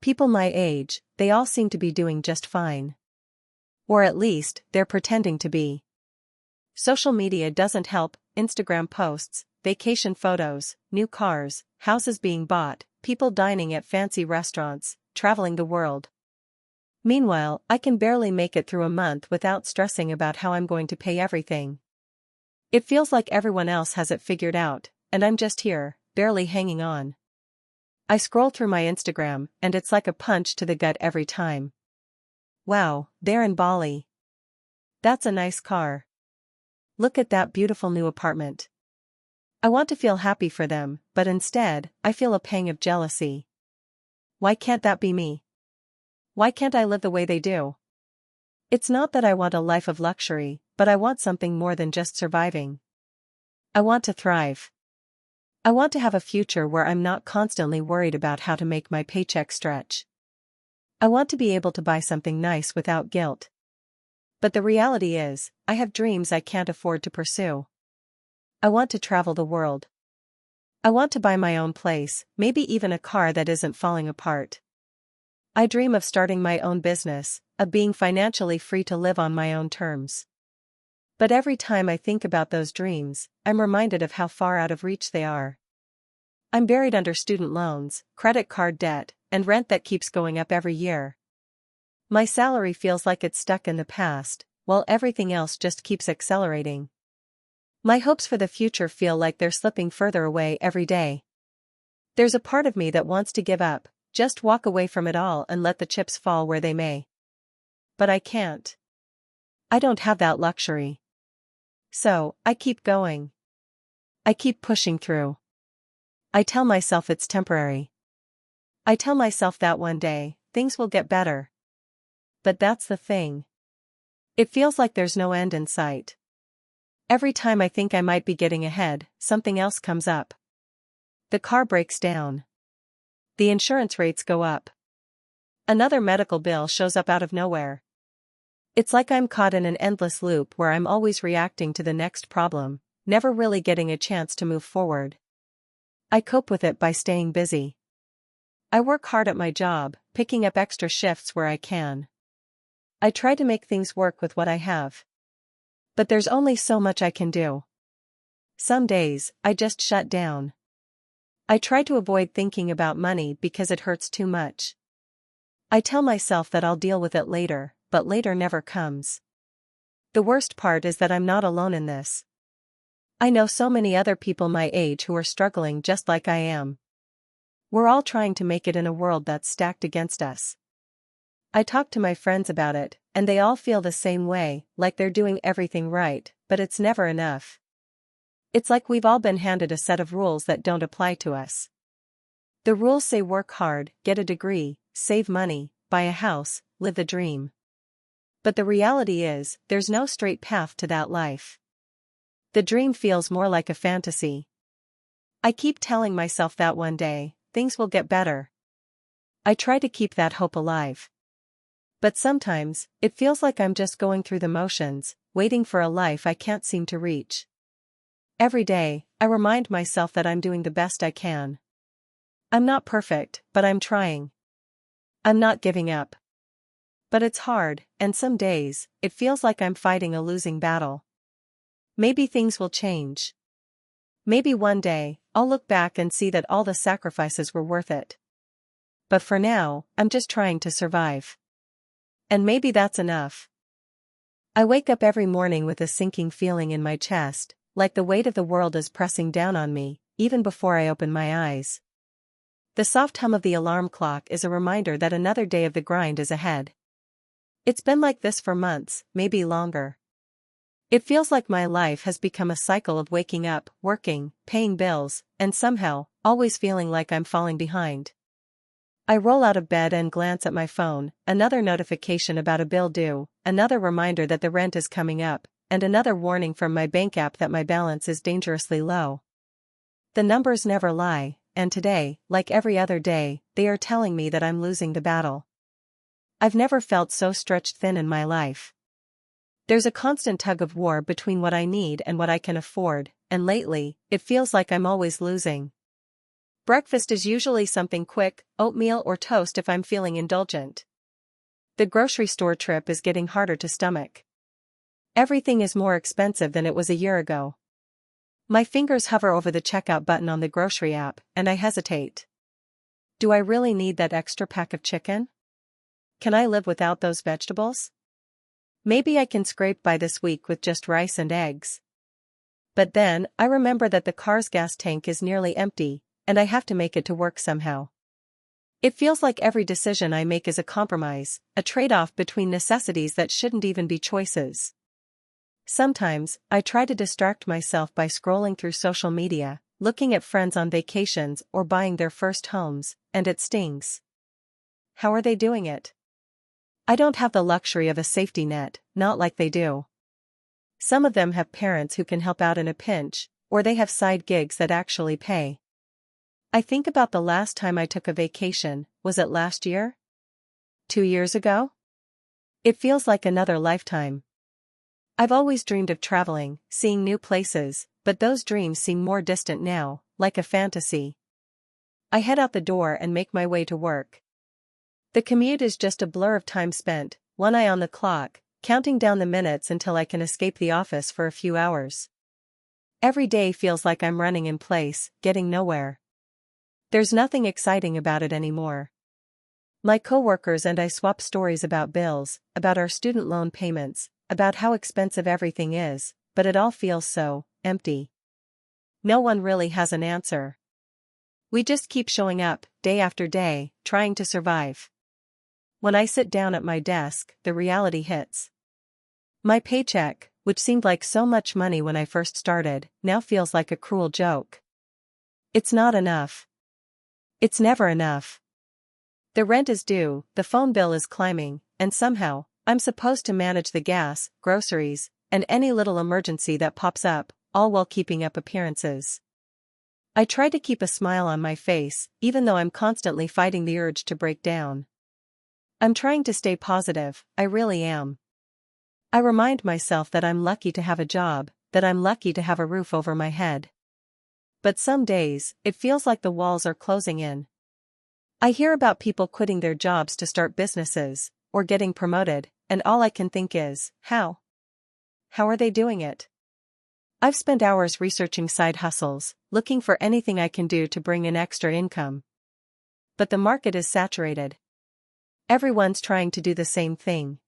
A: People my age, they all seem to be doing just fine. Or at least, they're pretending to be. Social media doesn't help: Instagram posts, vacation photos, new cars, houses being bought, people dining at fancy restaurants, traveling the world. Meanwhile, I can barely make it through a month without stressing about how I'm going to pay everything. It feels like everyone else has it figured out, and I'm just here, barely hanging on. I scroll through my Instagram, and it's like a punch to the gut every time. Wow, they're in Bali. That's a nice car. Look at that beautiful new apartment. I want to feel happy for them, but instead, I feel a pang of jealousy. Why can't that be me? Why can't I live the way they do? It's not that I want a life of luxury, but I want something more than just surviving. I want to thrive. I want to have a future where I'm not constantly worried about how to make my paycheck stretch. I want to be able to buy something nice without guilt. But the reality is, I have dreams I can't afford to pursue. I want to travel the world. I want to buy my own place, maybe even a car that isn't falling apart. I dream of starting my own business, of being financially free to live on my own terms. But every time I think about those dreams, I'm reminded of how far out of reach they are. I'm buried under student loans, credit card debt, and rent that keeps going up every year. My salary feels like it's stuck in the past, while everything else just keeps accelerating. My hopes for the future feel like they're slipping further away every day. There's a part of me that wants to give up, just walk away from it all and let the chips fall where they may. But I can't. I don't have that luxury. So, I keep going. I keep pushing through. I tell myself it's temporary. I tell myself that one day, things will get better. But that's the thing. It feels like there's no end in sight. Every time I think I might be getting ahead, something else comes up. The car breaks down. The insurance rates go up. Another medical bill shows up out of nowhere. It's like I'm caught in an endless loop where I'm always reacting to the next problem, never really getting a chance to move forward. I cope with it by staying busy. I work hard at my job, picking up extra shifts where I can. I try to make things work with what I have. But there's only so much I can do. Some days, I just shut down. I try to avoid thinking about money because it hurts too much. I tell myself that I'll deal with it later, but later never comes. The worst part is that I'm not alone in this. I know so many other people my age who are struggling just like I am. We're all trying to make it in a world that's stacked against us. I talk to my friends about it, and they all feel the same way, like they're doing everything right, but it's never enough. It's like we've all been handed a set of rules that don't apply to us. The rules say work hard, get a degree, save money, buy a house, live the dream. But the reality is, there's no straight path to that life. The dream feels more like a fantasy. I keep telling myself that one day, things will get better. I try to keep that hope alive. But sometimes, it feels like I'm just going through the motions, waiting for a life I can't seem to reach. Every day, I remind myself that I'm doing the best I can. I'm not perfect, but I'm trying. I'm not giving up. But it's hard, and some days, it feels like I'm fighting a losing battle. Maybe things will change. Maybe one day, I'll look back and see that all the sacrifices were worth it. But for now, I'm just trying to survive. And maybe that's enough. I wake up every morning with a sinking feeling in my chest, like the weight of the world is pressing down on me, even before I open my eyes. The soft hum of the alarm clock is a reminder that another day of the grind is ahead. It's been like this for months, maybe longer. It feels like my life has become a cycle of waking up, working, paying bills, and somehow, always feeling like I'm falling behind. I roll out of bed and glance at my phone, another notification about a bill due, another reminder that the rent is coming up, and another warning from my bank app that my balance is dangerously low. The numbers never lie, and today, like every other day, they are telling me that I'm losing the battle. I've never felt so stretched thin in my life. There's a constant tug of war between what I need and what I can afford, and lately, it feels like I'm always losing. Breakfast is usually something quick, oatmeal or toast if I'm feeling indulgent. The grocery store trip is getting harder to stomach. Everything is more expensive than it was a year ago. My fingers hover over the checkout button on the grocery app, and I hesitate. Do I really need that extra pack of chicken? Can I live without those vegetables? Maybe I can scrape by this week with just rice and eggs. But then, I remember that the car's gas tank is nearly empty, and I have to make it to work somehow. It feels like every decision I make is a compromise, a trade-off between necessities that shouldn't even be choices. Sometimes, I try to distract myself by scrolling through social media, looking at friends on vacations or buying their first homes, and it stings. How are they doing it? I don't have the luxury of a safety net, not like they do. Some of them have parents who can help out in a pinch, or they have side gigs that actually pay. I think about the last time I took a vacation, was it last year? 2 years ago? It feels like another lifetime. I've always dreamed of traveling, seeing new places, but those dreams seem more distant now, like a fantasy. I head out the door and make my way to work. The commute is just a blur of time spent, one eye on the clock, counting down the minutes until I can escape the office for a few hours. Every day feels like I'm running in place, getting nowhere. There's nothing exciting about it anymore. My coworkers and I swap stories about bills, about our student loan payments, about how expensive everything is, but it all feels so empty. No one really has an answer. We just keep showing up, day after day, trying to survive. When I sit down at my desk, the reality hits. My paycheck, which seemed like so much money when I first started, now feels like a cruel joke. It's not enough. It's never enough. The rent is due, the phone bill is climbing, and somehow, I'm supposed to manage the gas, groceries, and any little emergency that pops up, all while keeping up appearances. I try to keep a smile on my face, even though I'm constantly fighting the urge to break down. I'm trying to stay positive, I really am. I remind myself that I'm lucky to have a job, that I'm lucky to have a roof over my head. But some days, it feels like the walls are closing in. I hear about people quitting their jobs to start businesses, or getting promoted, and all I can think is, how? How are they doing it? I've spent hours researching side hustles, looking for anything I can do to bring in extra income. But the market is saturated. Everyone's trying to do the same thing.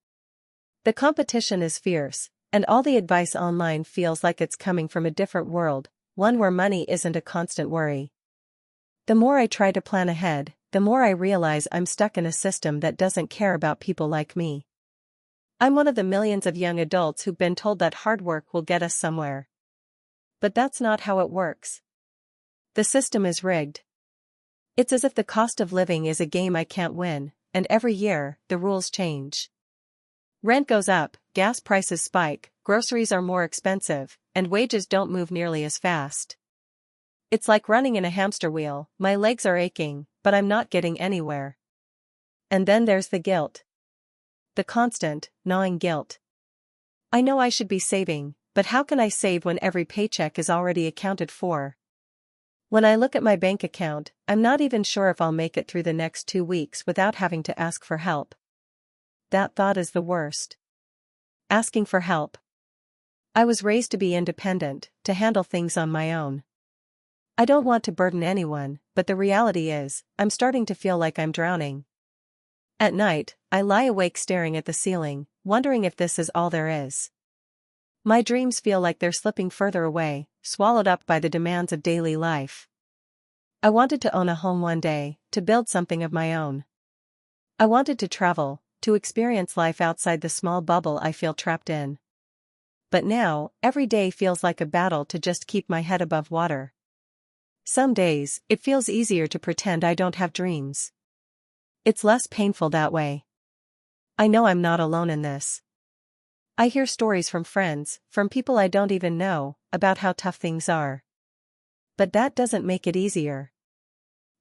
A: The competition is fierce, and all the advice online feels like it's coming from a different world, one where money isn't a constant worry. The more I try to plan ahead, the more I realize I'm stuck in a system that doesn't care about people like me. I'm one of the millions of young adults who've been told that hard work will get us somewhere. But that's not how it works. The system is rigged. It's as if the cost of living is a game I can't win, and every year, the rules change. Rent goes up, gas prices spike, groceries are more expensive, and wages don't move nearly as fast. It's like running in a hamster wheel, my legs are aching, but I'm not getting anywhere. And then there's the guilt. The constant, gnawing guilt. I know I should be saving, but how can I save when every paycheck is already accounted for? When I look at my bank account, I'm not even sure if I'll make it through the next 2 weeks without having to ask for help. That thought is the worst. Asking for help. I was raised to be independent, to handle things on my own. I don't want to burden anyone, but the reality is, I'm starting to feel like I'm drowning. At night, I lie awake staring at the ceiling, wondering if this is all there is. My dreams feel like they're slipping further away, swallowed up by the demands of daily life. I wanted to own a home one day, to build something of my own. I wanted to travel, to experience life outside the small bubble I feel trapped in. But now, every day feels like a battle to just keep my head above water. Some days, it feels easier to pretend I don't have dreams. It's less painful that way. I know I'm not alone in this. I hear stories from friends, from people I don't even know, about how tough things are. But that doesn't make it easier.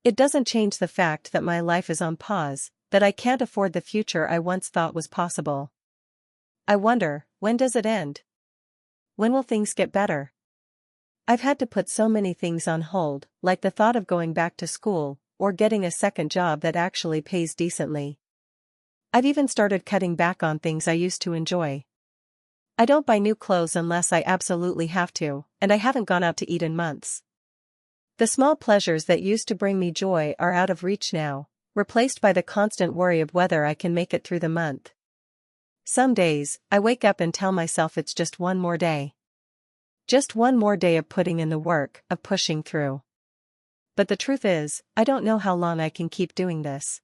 A: It doesn't change the fact that my life is on pause, that I can't afford the future I once thought was possible. I wonder, when does it end? When will things get better? I've had to put so many things on hold, like the thought of going back to school, or getting a second job that actually pays decently. I've even started cutting back on things I used to enjoy. I don't buy new clothes unless I absolutely have to, and I haven't gone out to eat in months. The small pleasures that used to bring me joy are out of reach now, replaced by the constant worry of whether I can make it through the month. Some days, I wake up and tell myself it's just one more day. Just one more day of putting in the work, of pushing through. But the truth is, I don't know how long I can keep doing this.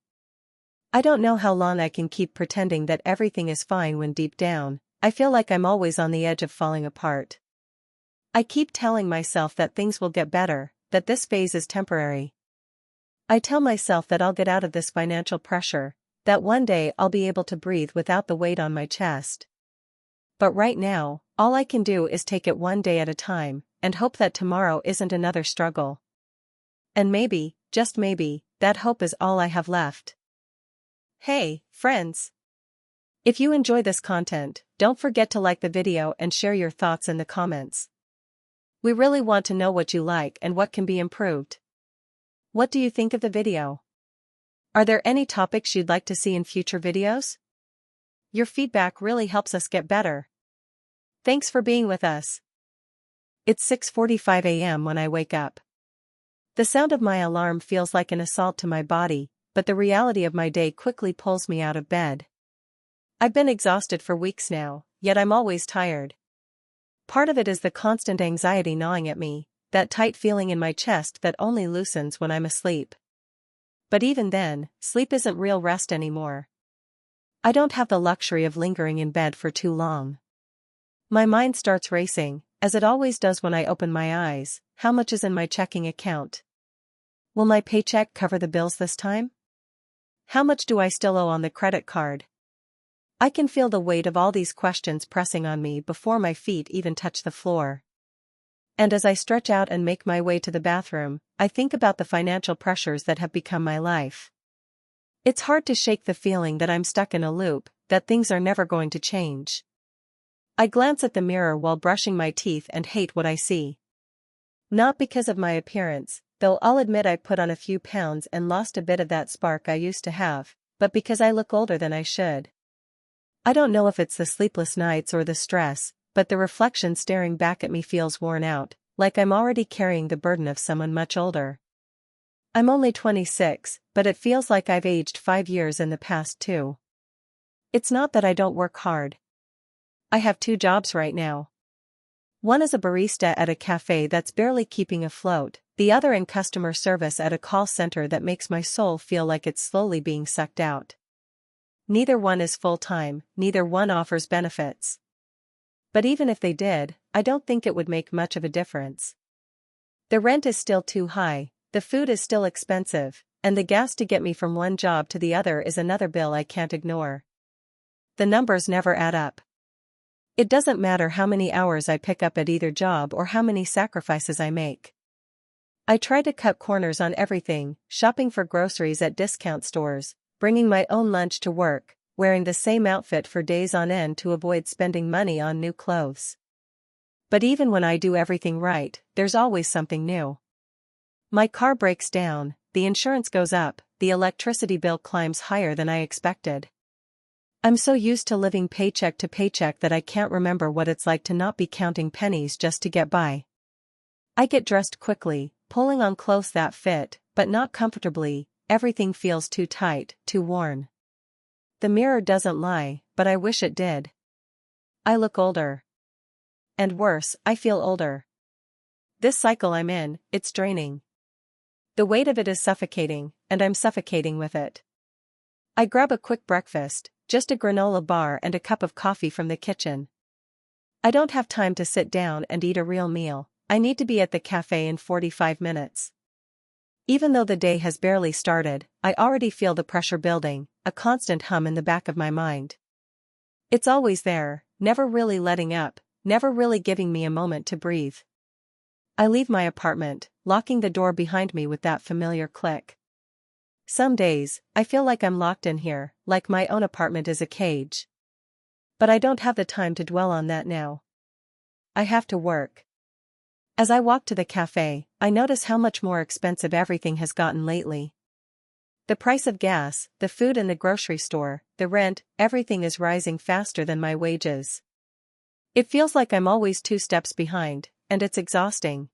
A: I don't know how long I can keep pretending that everything is fine when deep down, I feel like I'm always on the edge of falling apart. I keep telling myself that things will get better, that this phase is temporary. I tell myself that I'll get out of this financial pressure, that one day I'll be able to breathe without the weight on my chest. But right now, all I can do is take it one day at a time, and hope that tomorrow isn't another struggle. And maybe, just maybe, that hope is all I have left. Hey, friends! If you enjoy this content, don't forget to like the video and share your thoughts in the comments. We really want to know what you like and what can be improved. What do you think of the video? Are there any topics you'd like to see in future videos? Your feedback really helps us get better. Thanks for being with us. It's 6:45 a.m. when I wake up. The sound of my alarm feels like an assault to my body, but the reality of my day quickly pulls me out of bed. I've been exhausted for weeks now, yet I'm always tired. Part of it is the constant anxiety gnawing at me, that tight feeling in my chest that only loosens when I'm asleep. But even then, sleep isn't real rest anymore. I don't have the luxury of lingering in bed for too long. My mind starts racing, as it always does when I open my eyes. How much is in my checking account? Will my paycheck cover the bills this time? How much do I still owe on the credit card? I can feel the weight of all these questions pressing on me before my feet even touch the floor. And as I stretch out and make my way to the bathroom, I think about the financial pressures that have become my life. It's hard to shake the feeling that I'm stuck in a loop, that things are never going to change. I glance at the mirror while brushing my teeth and hate what I see. Not because of my appearance, though I'll admit I put on a few pounds and lost a bit of that spark I used to have, but because I look older than I should. I don't know if it's the sleepless nights or the stress, but the reflection staring back at me feels worn out, like I'm already carrying the burden of someone much older. I'm only 26, but it feels like I've aged 5 years in the past too. It's not that I don't work hard. I have 2 jobs right now. One is a barista at a cafe that's barely keeping afloat, the other in customer service at a call center that makes my soul feel like it's slowly being sucked out. Neither one is full-time, neither one offers benefits. But even if they did, I don't think it would make much of a difference. The rent is still too high, the food is still expensive, and the gas to get me from one job to the other is another bill I can't ignore. The numbers never add up. It doesn't matter how many hours I pick up at either job or how many sacrifices I make. I try to cut corners on everything, shopping for groceries at discount stores, bringing my own lunch to work, wearing the same outfit for days on end to avoid spending money on new clothes. But even when I do everything right, there's always something new. My car breaks down, the insurance goes up, the electricity bill climbs higher than I expected. I'm so used to living paycheck to paycheck that I can't remember what it's like to not be counting pennies just to get by. I get dressed quickly, pulling on clothes that fit, but not comfortably. Everything feels too tight, too worn. The mirror doesn't lie, but I wish it did. I look older. And worse, I feel older. This cycle I'm in, it's draining. The weight of it is suffocating, and I'm suffocating with it. I grab a quick breakfast, just a granola bar and a cup of coffee from the kitchen. I don't have time to sit down and eat a real meal. I need to be at the cafe in 45 minutes. Even though the day has barely started, I already feel the pressure building, a constant hum in the back of my mind. It's always there, never really letting up, never really giving me a moment to breathe. I leave my apartment, locking the door behind me with that familiar click. Some days, I feel like I'm locked in here, like my own apartment is a cage. But I don't have the time to dwell on that now. I have to work. As I walk to the cafe, I notice how much more expensive everything has gotten lately. The price of gas, the food in the grocery store, the rent, everything is rising faster than my wages. It feels like I'm always 2 steps behind, and it's exhausting.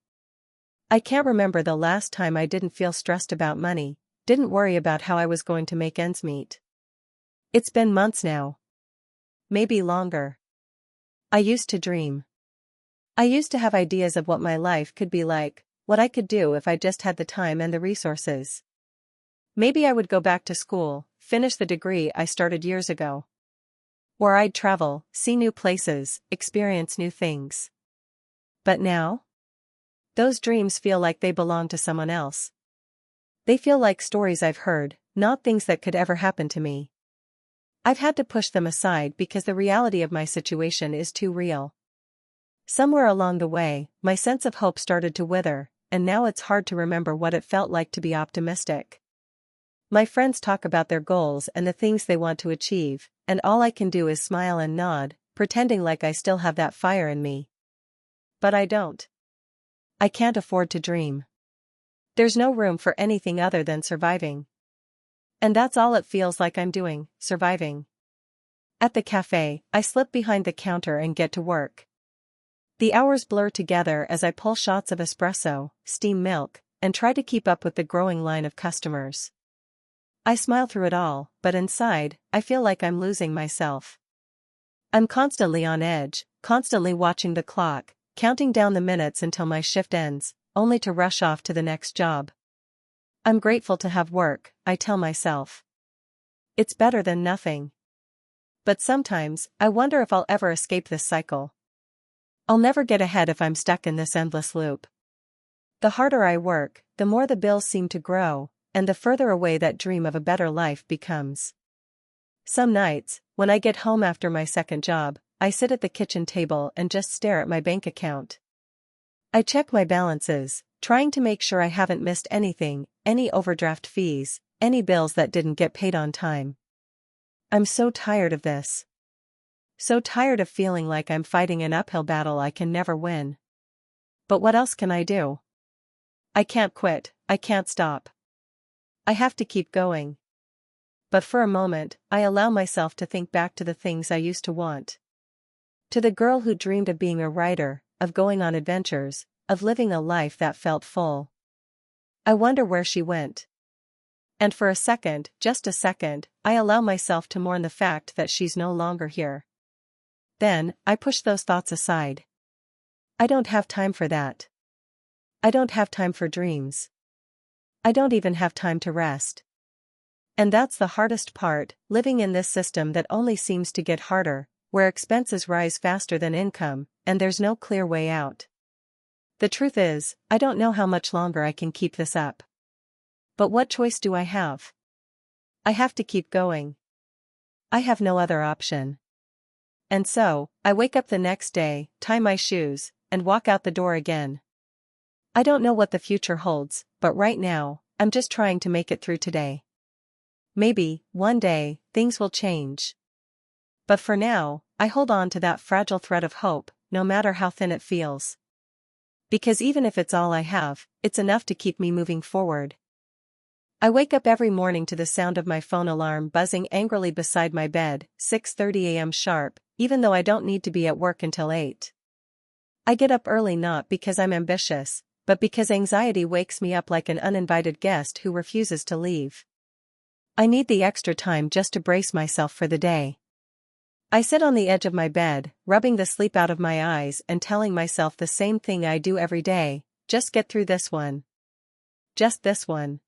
A: I can't remember the last time I didn't feel stressed about money, didn't worry about how I was going to make ends meet. It's been months now. Maybe longer. I used to dream. I used to have ideas of what my life could be like, what I could do if I just had the time and the resources. Maybe I would go back to school, finish the degree I started years ago. Or I'd travel, see new places, experience new things. But now? Those dreams feel like they belong to someone else. They feel like stories I've heard, not things that could ever happen to me. I've had to push them aside because the reality of my situation is too real. Somewhere along the way, my sense of hope started to wither, and now it's hard to remember what it felt like to be optimistic. My friends talk about their goals and the things they want to achieve, and all I can do is smile and nod, pretending like I still have that fire in me. But I don't. I can't afford to dream. There's no room for anything other than surviving. And that's all it feels like I'm doing, surviving. At the cafe, I slip behind the counter and get to work. The hours blur together as I pull shots of espresso, steam milk, and try to keep up with the growing line of customers. I smile through it all, but inside, I feel like I'm losing myself. I'm constantly on edge, constantly watching the clock, counting down the minutes until my shift ends, only to rush off to the next job. I'm grateful to have work, I tell myself. It's better than nothing. But sometimes, I wonder if I'll ever escape this cycle. I'll never get ahead if I'm stuck in this endless loop. The harder I work, the more the bills seem to grow, and the further away that dream of a better life becomes. Some nights, when I get home after my second job, I sit at the kitchen table and just stare at my bank account. I check my balances, trying to make sure I haven't missed anything, any overdraft fees, any bills that didn't get paid on time. I'm so tired of this. So tired of feeling like I'm fighting an uphill battle I can never win. But what else can I do? I can't quit, I can't stop. I have to keep going. But for a moment, I allow myself to think back to the things I used to want. To the girl who dreamed of being a writer, of going on adventures, of living a life that felt full. I wonder where she went. And for a second, just a second, I allow myself to mourn the fact that she's no longer here. Then, I push those thoughts aside. I don't have time for that. I don't have time for dreams. I don't even have time to rest. And that's the hardest part, living in this system that only seems to get harder, where expenses rise faster than income, and there's no clear way out. The truth is, I don't know how much longer I can keep this up. But what choice do I have? I have to keep going. I have no other option. And so, I wake up the next day, tie my shoes, and walk out the door again. I don't know what the future holds, but right now, I'm just trying to make it through today. Maybe, one day, things will change. But for now, I hold on to that fragile thread of hope, no matter how thin it feels. Because even if it's all I have, it's enough to keep me moving forward. I wake up every morning to the sound of my phone alarm buzzing angrily beside my bed, 6:30 a.m. sharp, even though I don't need to be at work until 8. I get up early not because I'm ambitious, but because anxiety wakes me up like an uninvited guest who refuses to leave. I need the extra time just to brace myself for the day. I sit on the edge of my bed, rubbing the sleep out of my eyes and telling myself the same thing I do every day, just get through this one. Just this one.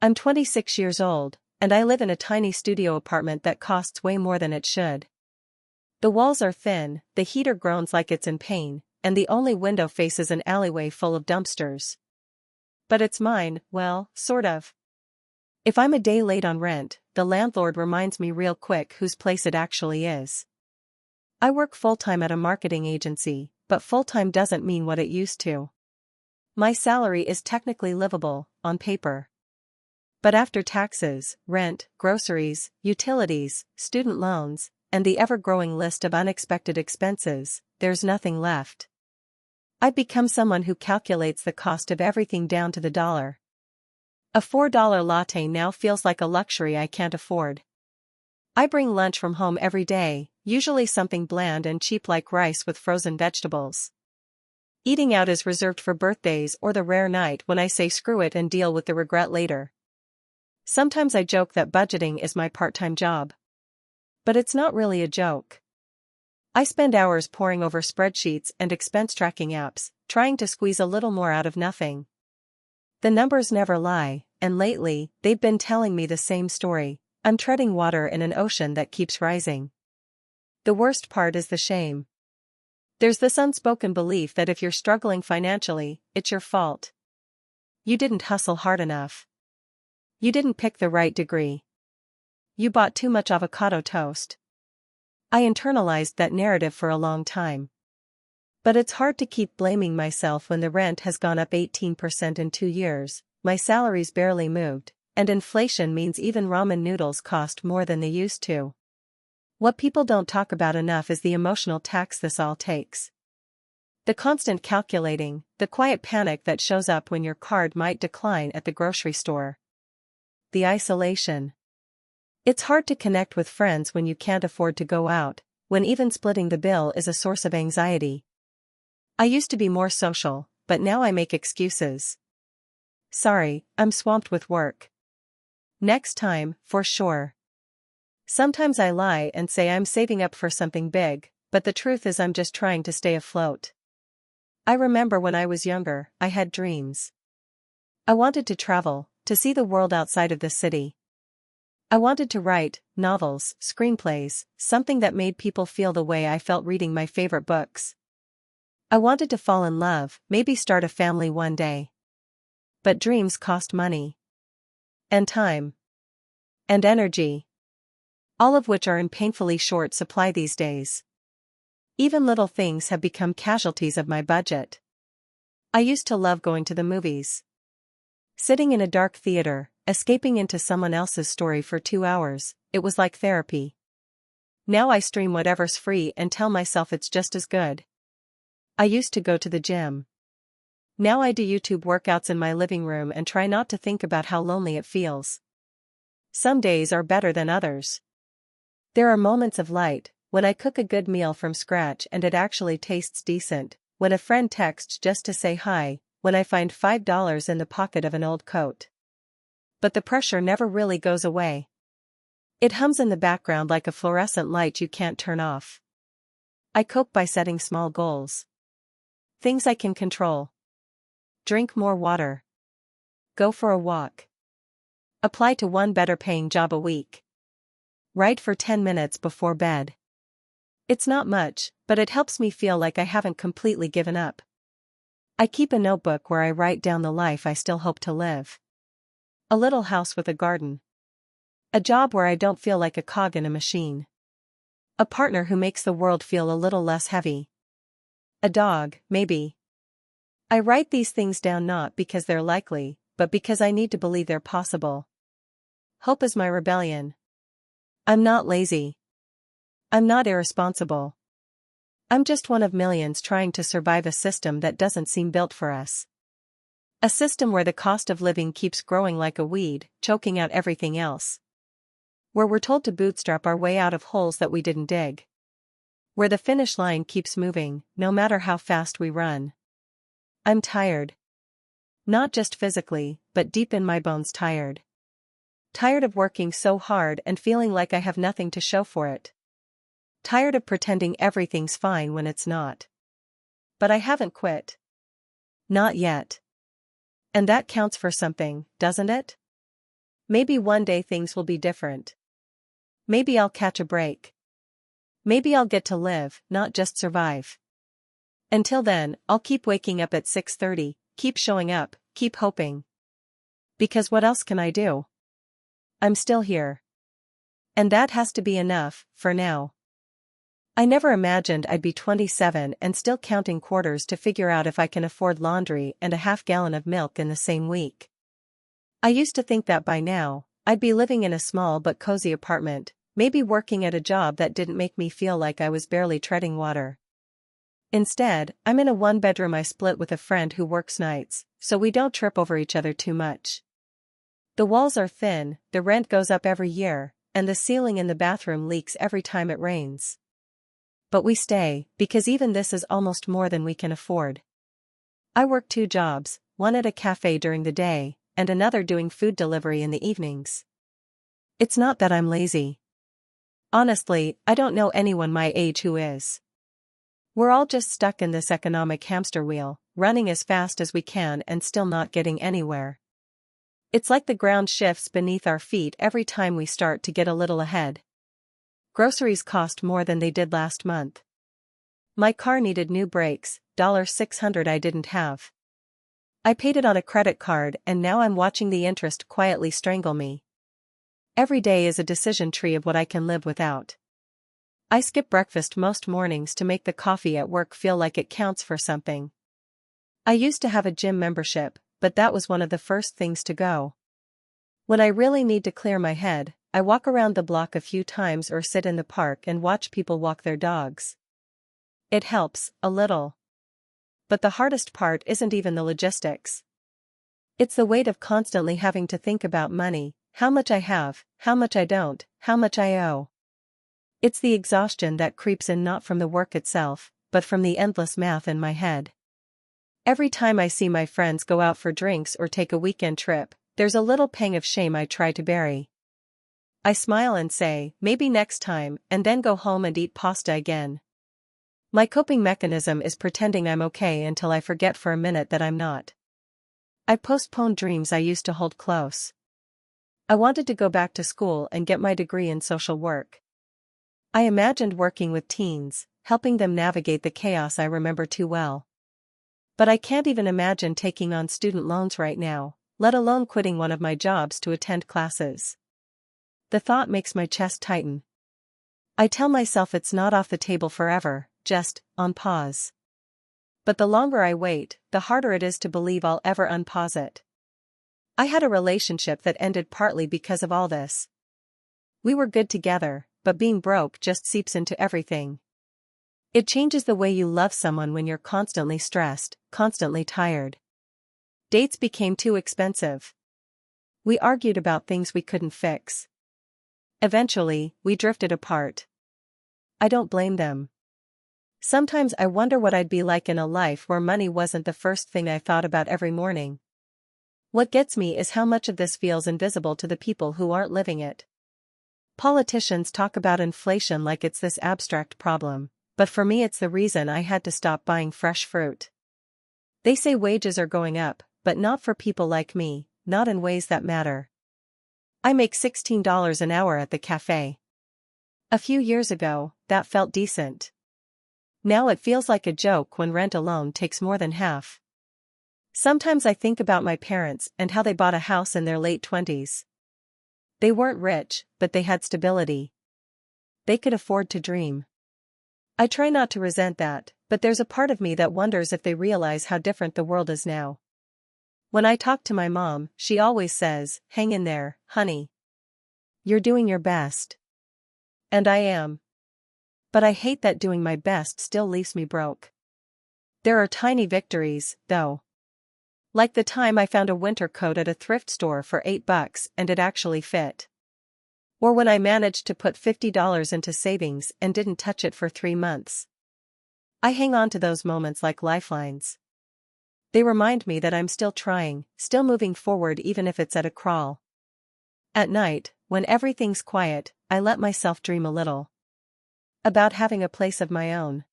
A: I'm 26 years old, and I live in a tiny studio apartment that costs way more than it should. The walls are thin, the heater groans like it's in pain, and the only window faces an alleyway full of dumpsters. But it's mine, well, sort of. If I'm a day late on rent, the landlord reminds me real quick whose place it actually is. I work full-time at a marketing agency, but full-time doesn't mean what it used to. My salary is technically livable, on paper. But after taxes, rent, groceries, utilities, student loans, and the ever-growing list of unexpected expenses, there's nothing left. I've become someone who calculates the cost of everything down to the dollar. A $4 latte now feels like a luxury I can't afford. I bring lunch from home every day, usually something bland and cheap like rice with frozen vegetables. Eating out is reserved for birthdays or the rare night when I say screw it and deal with the regret later. Sometimes I joke that budgeting is my part-time job. But it's not really a joke. I spend hours poring over spreadsheets and expense tracking apps, trying to squeeze a little more out of nothing. The numbers never lie, and lately, they've been telling me the same story. I'm treading water in an ocean that keeps rising. The worst part is the shame. There's this unspoken belief that if you're struggling financially, it's your fault. You didn't hustle hard enough. You didn't pick the right degree. You bought too much avocado toast. I internalized that narrative for a long time. But it's hard to keep blaming myself when the rent has gone up 18% in 2 years, my salary's barely moved, and inflation means even ramen noodles cost more than they used to. What people don't talk about enough is the emotional tax this all takes. The constant calculating, the quiet panic that shows up when your card might decline at the grocery store. The isolation. It's hard to connect with friends when you can't afford to go out, when even splitting the bill is a source of anxiety. I used to be more social, but now I make excuses. Sorry, I'm swamped with work. Next time, for sure. Sometimes I lie and say I'm saving up for something big, but the truth is I'm just trying to stay afloat. I remember when I was younger, I had dreams. I wanted to travel, to see the world outside of the city. I wanted to write novels, screenplays, something that made people feel the way I felt reading my favorite books. I wanted to fall in love, maybe start a family one day. But dreams cost money. And time. And energy. All of which are in painfully short supply these days. Even little things have become casualties of my budget. I used to love going to the movies. Sitting in a dark theater, escaping into someone else's story for 2 hours, it was like therapy. Now I stream whatever's free and tell myself it's just as good. I used to go to the gym. Now I do YouTube workouts in my living room and try not to think about how lonely it feels. Some days are better than others. There are moments of light, when I cook a good meal from scratch and it actually tastes decent, when a friend texts just to say hi, when I find $5 in the pocket of an old coat. But the pressure never really goes away. It hums in the background like a fluorescent light you can't turn off. I cope by setting small goals. Things I can control. Drink more water. Go for a walk. Apply to one better paying job a week. Write for 10 minutes before bed. It's not much, but it helps me feel like I haven't completely given up. I keep a notebook where I write down the life I still hope to live. A little house with a garden. A job where I don't feel like a cog in a machine. A partner who makes the world feel a little less heavy. A dog, maybe. I write these things down not because they're likely, but because I need to believe they're possible. Hope is my rebellion. I'm not lazy. I'm not irresponsible. I'm just one of millions trying to survive a system that doesn't seem built for us. A system where the cost of living keeps growing like a weed, choking out everything else. Where we're told to bootstrap our way out of holes that we didn't dig. Where the finish line keeps moving, no matter how fast we run. I'm tired. Not just physically, but deep in my bones tired. Tired of working so hard and feeling like I have nothing to show for it. Tired of pretending everything's fine when it's not. But I haven't quit. Not yet. And that counts for something, doesn't it? Maybe one day things will be different. Maybe I'll catch a break. Maybe I'll get to live, not just survive. Until then, I'll keep waking up at 6:30, keep showing up, keep hoping. Because what else can I do? I'm still here. And that has to be enough, for now. I never imagined I'd be 27 and still counting quarters to figure out if I can afford laundry and a half gallon of milk in the same week. I used to think that by now, I'd be living in a small but cozy apartment, maybe working at a job that didn't make me feel like I was barely treading water. Instead, I'm in a one-bedroom I split with a friend who works nights, so we don't trip over each other too much. The walls are thin, the rent goes up every year, and the ceiling in the bathroom leaks every time it rains. But we stay, because even this is almost more than we can afford. I work 2 jobs, one at a cafe during the day, and another doing food delivery in the evenings. It's not that I'm lazy. Honestly, I don't know anyone my age who is. We're all just stuck in this economic hamster wheel, running as fast as we can and still not getting anywhere. It's like the ground shifts beneath our feet every time we start to get a little ahead. Groceries cost more than they did last month. My car needed new brakes, $600 I didn't have. I paid it on a credit card and now I'm watching the interest quietly strangle me. Every day is a decision tree of what I can live without. I skip breakfast most mornings to make the coffee at work feel like it counts for something. I used to have a gym membership, but that was one of the first things to go. When I really need to clear my head, I walk around the block a few times or sit in the park and watch people walk their dogs. It helps, a little. But the hardest part isn't even the logistics. It's the weight of constantly having to think about money, how much I have, how much I don't, how much I owe. It's the exhaustion that creeps in not from the work itself, but from the endless math in my head. Every time I see my friends go out for drinks or take a weekend trip, there's a little pang of shame I try to bury. I smile and say, maybe next time, and then go home and eat pasta again. My coping mechanism is pretending I'm okay until I forget for a minute that I'm not. I postpone dreams I used to hold close. I wanted to go back to school and get my degree in social work. I imagined working with teens, helping them navigate the chaos I remember too well. But I can't even imagine taking on student loans right now, let alone quitting one of my jobs to attend classes. The thought makes my chest tighten. I tell myself it's not off the table forever, just on pause. But the longer I wait, the harder it is to believe I'll ever unpause it. I had a relationship that ended partly because of all this. We were good together, but being broke just seeps into everything. It changes the way you love someone when you're constantly stressed, constantly tired. Dates became too expensive. We argued about things we couldn't fix. Eventually, we drifted apart. I don't blame them. Sometimes I wonder what I'd be like in a life where money wasn't the first thing I thought about every morning. What gets me is how much of this feels invisible to the people who aren't living it. Politicians talk about inflation like it's this abstract problem, but for me it's the reason I had to stop buying fresh fruit. They say wages are going up, but not for people like me, not in ways that matter. I make $16 an hour at the cafe. A few years ago, that felt decent. Now it feels like a joke when rent alone takes more than half. Sometimes I think about my parents and how they bought a house in their late 20s. They weren't rich, but they had stability. They could afford to dream. I try not to resent that, but there's a part of me that wonders if they realize how different the world is now. When I talk to my mom, she always says, "Hang in there, honey. You're doing your best." And I am. But I hate that doing my best still leaves me broke. There are tiny victories, though. Like the time I found a winter coat at a thrift store for $8 and it actually fit. Or when I managed to put $50 into savings and didn't touch it for 3 months. I hang on to those moments like lifelines. They remind me that I'm still trying, still moving forward even if it's at a crawl. At night, when everything's quiet, I let myself dream a little. About having a place of my own.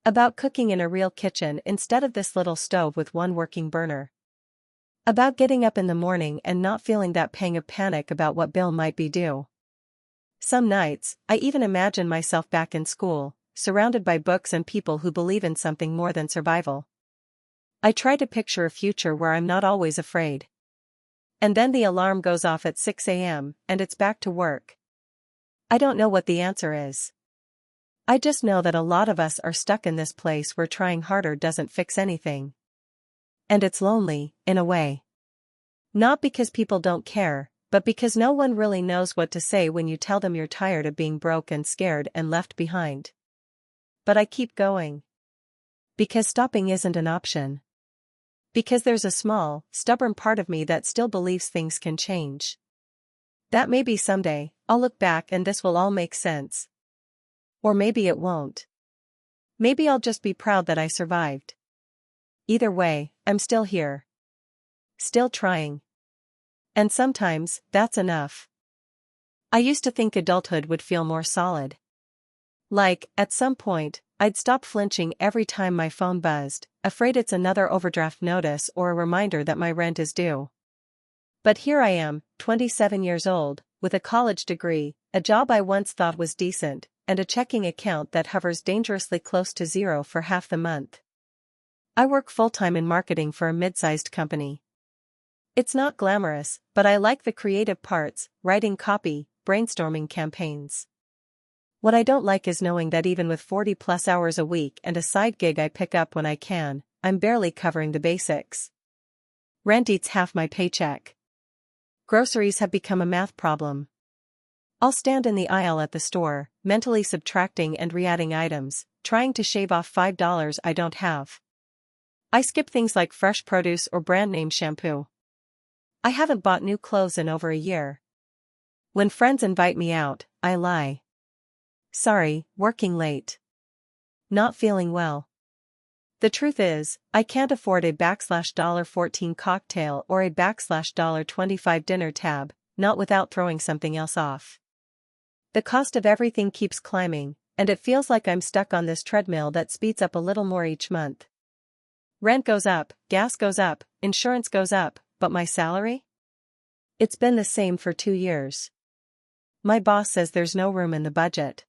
A: About cooking in a real kitchen instead of this little stove with one working burner. About getting up in the morning and not feeling that pang of panic about what bill might be due. Some nights, I even imagine myself back in school, surrounded by books and people who believe in something more than survival. I try to picture a future where I'm not always afraid. And then the alarm goes off at 6 a.m., and it's back to work. I don't know what the answer is. I just know that a lot of us are stuck in this place where trying harder doesn't fix anything. And it's lonely, in a way. Not because people don't care, but because no one really knows what to say when you tell them you're tired of being broke and scared and left behind. But I keep going. Because stopping isn't an option. Because there's a small, stubborn part of me that still believes things can change. That maybe someday, I'll look back and this will all make sense. Or maybe it won't. Maybe I'll just be proud that I survived. Either way, I'm still here. Still trying. And sometimes, that's enough. I used to think adulthood would feel more solid. Like, at some point, I'd stop flinching every time my phone buzzed, afraid it's another overdraft notice or a reminder that my rent is due. But here I am, 27 years old, with a college degree, a job I once thought was decent, and a checking account that hovers dangerously close to zero for half the month. I work full-time in marketing for a mid-sized company. It's not glamorous, but I like the creative parts, writing copy, brainstorming campaigns. What I don't like is knowing that even with 40+ hours a week and a side gig I pick up when I can, I'm barely covering the basics. Rent eats half my paycheck. Groceries have become a math problem. I'll stand in the aisle at the store, mentally subtracting and re-adding items, trying to shave off $5 I don't have. I skip things like fresh produce or brand-name shampoo. I haven't bought new clothes in over a year. When friends invite me out, I lie. Sorry, working late. Not feeling well. The truth is, I can't afford a $14 cocktail or a $25 dinner tab, not without throwing something else off. The cost of everything keeps climbing, and it feels like I'm stuck on this treadmill that speeds up a little more each month. Rent goes up, gas goes up, insurance goes up, but my salary? It's been the same for 2 years. My boss says there's no room in the budget.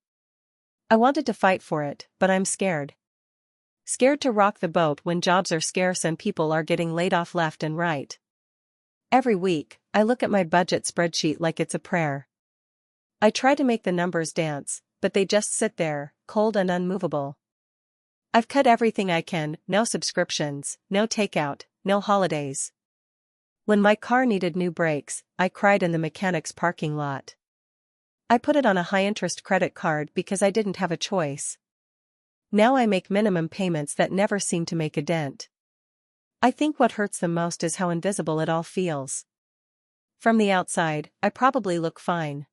A: I wanted to fight for it, but I'm scared. Scared to rock the boat when jobs are scarce and people are getting laid off left and right. Every week, I look at my budget spreadsheet like it's a prayer. I try to make the numbers dance, but they just sit there, cold and unmovable. I've cut everything I can, no subscriptions, no takeout, no holidays. When my car needed new brakes, I cried in the mechanic's parking lot. I put it on a high-interest credit card because I didn't have a choice. Now I make minimum payments that never seem to make a dent. I think what hurts the most is how invisible it all feels. From the outside, I probably look fine.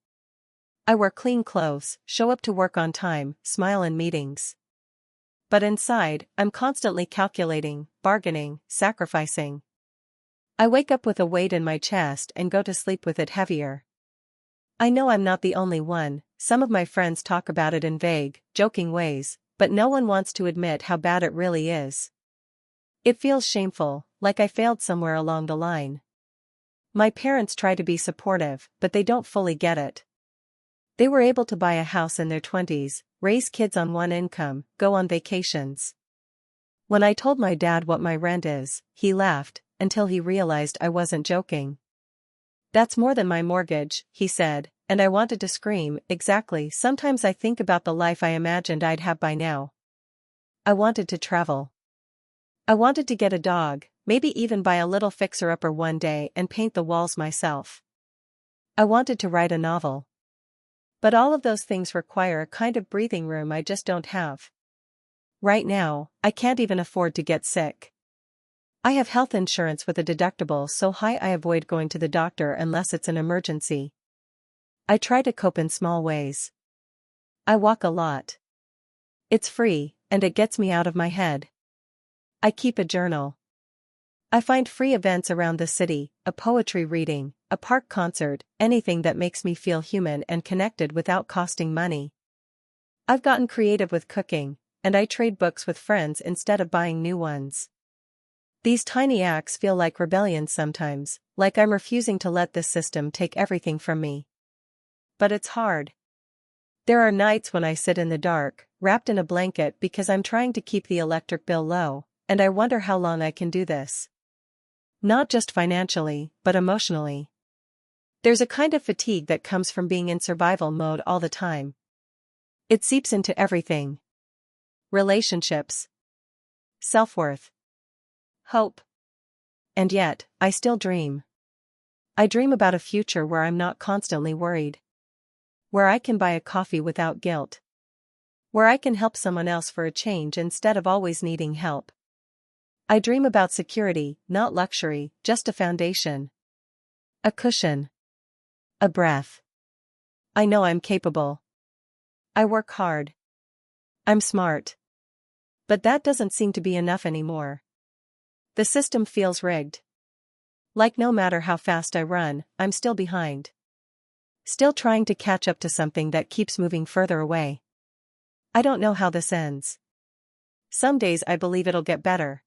A: I wear clean clothes, show up to work on time, smile in meetings. But inside, I'm constantly calculating, bargaining, sacrificing. I wake up with a weight in my chest and go to sleep with it heavier. I know I'm not the only one. Some of my friends talk about it in vague, joking ways, but no one wants to admit how bad it really is. It feels shameful, like I failed somewhere along the line. My parents try to be supportive, but they don't fully get it. They were able to buy a house in their 20s, raise kids on one income, go on vacations. When I told my dad what my rent is, he laughed, until he realized I wasn't joking. "That's more than my mortgage," he said, and I wanted to scream. Exactly. Sometimes I think about the life I imagined I'd have by now. I wanted to travel. I wanted to get a dog, maybe even buy a little fixer-upper one day and paint the walls myself. I wanted to write a novel. But all of those things require a kind of breathing room I just don't have. Right now, I can't even afford to get sick. I have health insurance with a deductible so high I avoid going to the doctor unless it's an emergency. I try to cope in small ways. I walk a lot. It's free, and it gets me out of my head. I keep a journal. I find free events around the city, a poetry reading, a park concert, anything that makes me feel human and connected without costing money. I've gotten creative with cooking, and I trade books with friends instead of buying new ones. These tiny acts feel like rebellion sometimes, like I'm refusing to let this system take everything from me. But it's hard. There are nights when I sit in the dark, wrapped in a blanket because I'm trying to keep the electric bill low, and I wonder how long I can do this. Not just financially, but emotionally. There's a kind of fatigue that comes from being in survival mode all the time. It seeps into everything. Relationships. Self-worth. Hope. And yet, I still dream. I dream about a future where I'm not constantly worried. Where I can buy a coffee without guilt. Where I can help someone else for a change instead of always needing help. I dream about security, not luxury, just a foundation. A cushion. A breath. I know I'm capable. I work hard. I'm smart. But that doesn't seem to be enough anymore. The system feels rigged. Like no matter how fast I run, I'm still behind. Still trying to catch up to something that keeps moving further away. I don't know how this ends. Some days I believe it'll get better.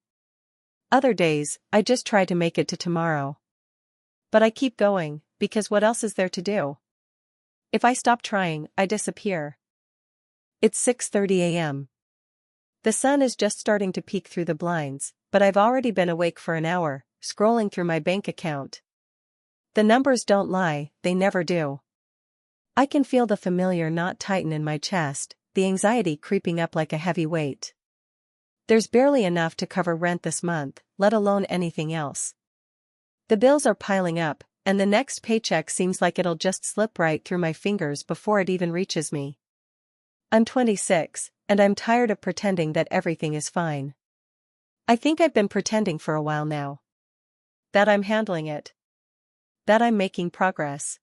A: Other days, I just try to make it to tomorrow. But I keep going, because what else is there to do? If I stop trying, I disappear. It's 6:30 a.m. The sun is just starting to peek through the blinds, but I've already been awake for an hour, scrolling through my bank account. The numbers don't lie, they never do. I can feel the familiar knot tighten in my chest, the anxiety creeping up like a heavy weight. There's barely enough to cover rent this month, let alone anything else. The bills are piling up, and the next paycheck seems like it'll just slip right through my fingers before it even reaches me. I'm 26, and I'm tired of pretending that everything is fine. I think I've been pretending for a while now. That I'm handling it. That I'm making progress.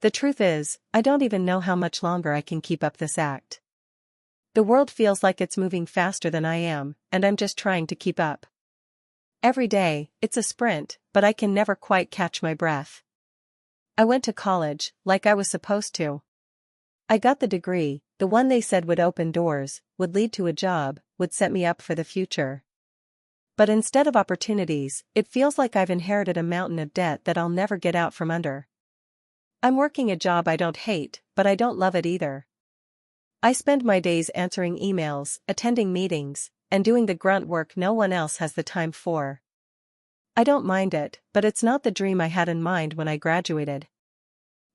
A: The truth is, I don't even know how much longer I can keep up this act. The world feels like it's moving faster than I am, and I'm just trying to keep up. Every day, it's a sprint, but I can never quite catch my breath. I went to college, like I was supposed to. I got the degree, the one they said would open doors, would lead to a job, would set me up for the future. But instead of opportunities, it feels like I've inherited a mountain of debt that I'll never get out from under. I'm working a job I don't hate, but I don't love it either. I spend my days answering emails, attending meetings, and doing the grunt work no one else has the time for. I don't mind it, but it's not the dream I had in mind when I graduated.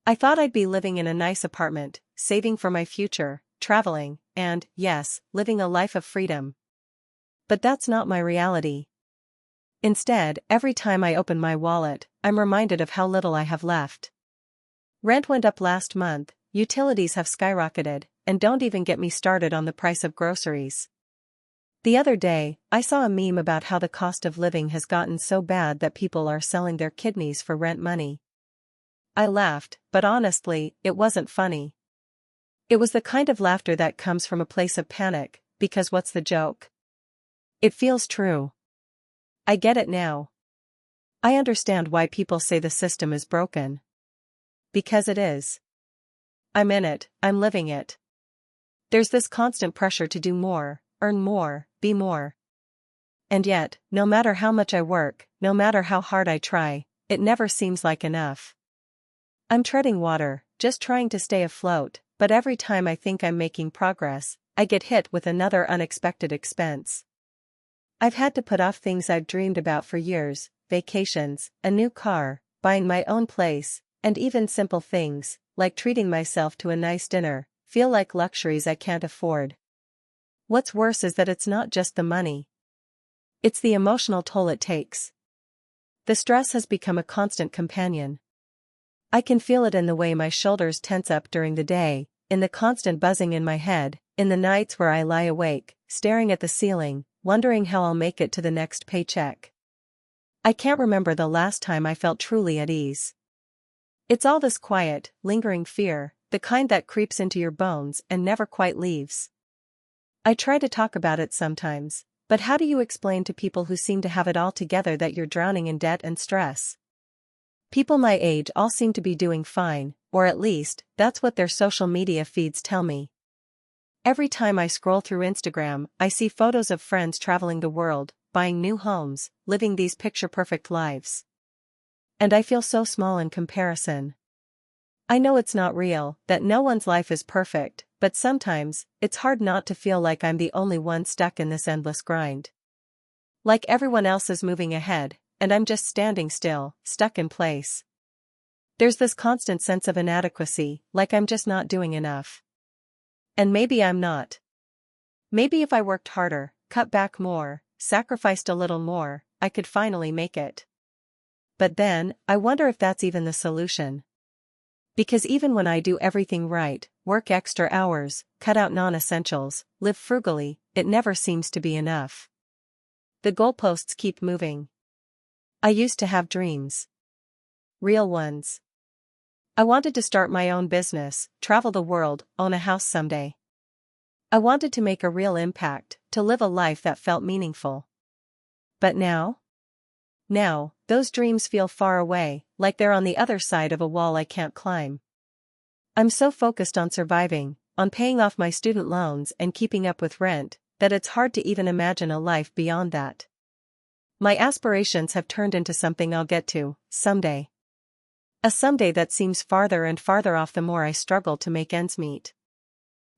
A: I thought I'd be living in a nice apartment, saving for my future, traveling, and, yes, living a life of freedom. But that's not my reality. Instead, every time I open my wallet, I'm reminded of how little I have left. Rent went up last month, utilities have skyrocketed, and don't even get me started on the price of groceries. The other day, I saw a meme about how the cost of living has gotten so bad that people are selling their kidneys for rent money. I laughed, but honestly, it wasn't funny. It was the kind of laughter that comes from a place of panic, because what's the joke? It feels true. I get it now. I understand why people say the system is broken. Because it is. I'm in it, I'm living it. There's this constant pressure to do more, earn more, be more. And yet, no matter how much I work, no matter how hard I try, it never seems like enough. I'm treading water, just trying to stay afloat, but every time I think I'm making progress, I get hit with another unexpected expense. I've had to put off things I've dreamed about for years, vacations, a new car, buying my own place, and even simple things, like treating myself to a nice dinner, feel like luxuries I can't afford. What's worse is that it's not just the money. It's the emotional toll it takes. The stress has become a constant companion. I can feel it in the way my shoulders tense up during the day, in the constant buzzing in my head, in the nights where I lie awake, staring at the ceiling, wondering how I'll make it to the next paycheck. I can't remember the last time I felt truly at ease. It's all this quiet, lingering fear, the kind that creeps into your bones and never quite leaves. I try to talk about it sometimes, but how do you explain to people who seem to have it all together that you're drowning in debt and stress? People my age all seem to be doing fine, or at least, that's what their social media feeds tell me. Every time I scroll through Instagram, I see photos of friends traveling the world, buying new homes, living these picture-perfect lives. And I feel so small in comparison. I know it's not real, that no one's life is perfect, but sometimes, it's hard not to feel like I'm the only one stuck in this endless grind. Like everyone else is moving ahead, and I'm just standing still, stuck in place. There's this constant sense of inadequacy, like I'm just not doing enough. And maybe I'm not. Maybe if I worked harder, cut back more, sacrificed a little more, I could finally make it. But then, I wonder if that's even the solution. Because even when I do everything right, work extra hours, cut out non-essentials, live frugally, it never seems to be enough. The goalposts keep moving. I used to have dreams. Real ones. I wanted to start my own business, travel the world, own a house someday. I wanted to make a real impact, to live a life that felt meaningful. But now? Now, those dreams feel far away, like they're on the other side of a wall I can't climb. I'm so focused on surviving, on paying off my student loans and keeping up with rent, that it's hard to even imagine a life beyond that. My aspirations have turned into something I'll get to, someday. A someday that seems farther and farther off the more I struggle to make ends meet.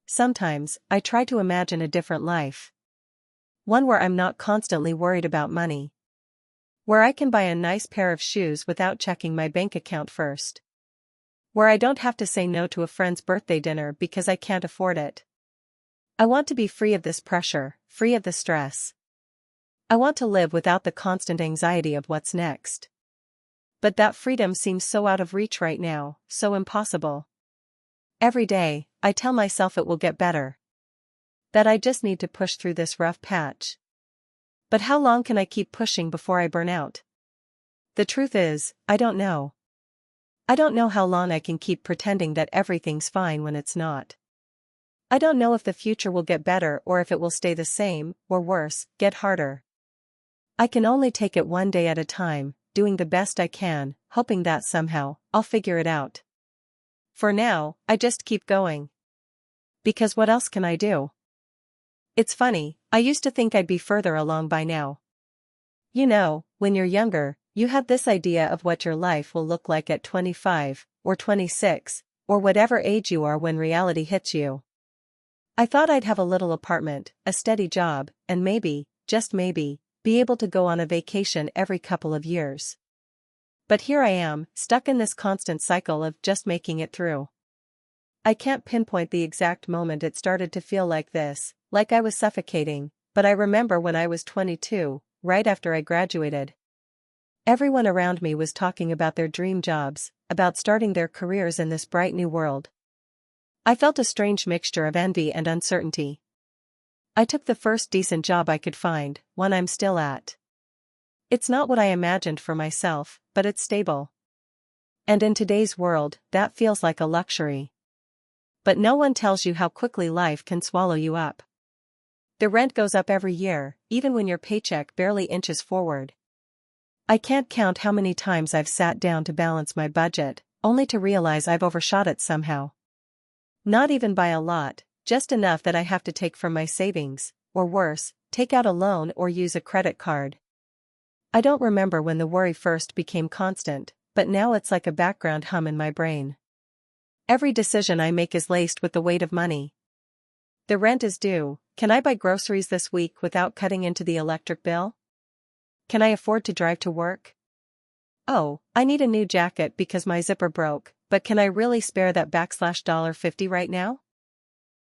A: Sometimes, I try to imagine a different life. One where I'm not constantly worried about money. Where I can buy a nice pair of shoes without checking my bank account first. Where I don't have to say no to a friend's birthday dinner because I can't afford it. I want to be free of this pressure, free of the stress. I want to live without the constant anxiety of what's next. But that freedom seems so out of reach right now, so impossible. Every day, I tell myself it will get better. That I just need to push through this rough patch. But how long can I keep pushing before I burn out? The truth is, I don't know. I don't know how long I can keep pretending that everything's fine when it's not. I don't know if the future will get better or if it will stay the same, or worse, get harder. I can only take it one day at a time, doing the best I can, hoping that somehow, I'll figure it out. For now, I just keep going. Because what else can I do? It's funny, I used to think I'd be further along by now. You know, when you're younger, you have this idea of what your life will look like at 25, or 26, or whatever age you are when reality hits you. I thought I'd have a little apartment, a steady job, and maybe, just maybe, be able to go on a vacation every couple of years. But here I am, stuck in this constant cycle of just making it through. I can't pinpoint the exact moment it started to feel like this, like I was suffocating, but I remember when I was 22, right after I graduated. Everyone around me was talking about their dream jobs, about starting their careers in this bright new world. I felt a strange mixture of envy and uncertainty. I took the first decent job I could find, one I'm still at. It's not what I imagined for myself, but it's stable. And in today's world, that feels like a luxury. But no one tells you how quickly life can swallow you up. The rent goes up every year, even when your paycheck barely inches forward. I can't count how many times I've sat down to balance my budget, only to realize I've overshot it somehow. Not even by a lot, just enough that I have to take from my savings, or worse, take out a loan or use a credit card. I don't remember when the worry first became constant, but now it's like a background hum in my brain. Every decision I make is laced with the weight of money. The rent is due. Can I buy groceries this week without cutting into the electric bill? Can I afford to drive to work? Oh, I need a new jacket because my zipper broke, but can I really spare that $50 right now?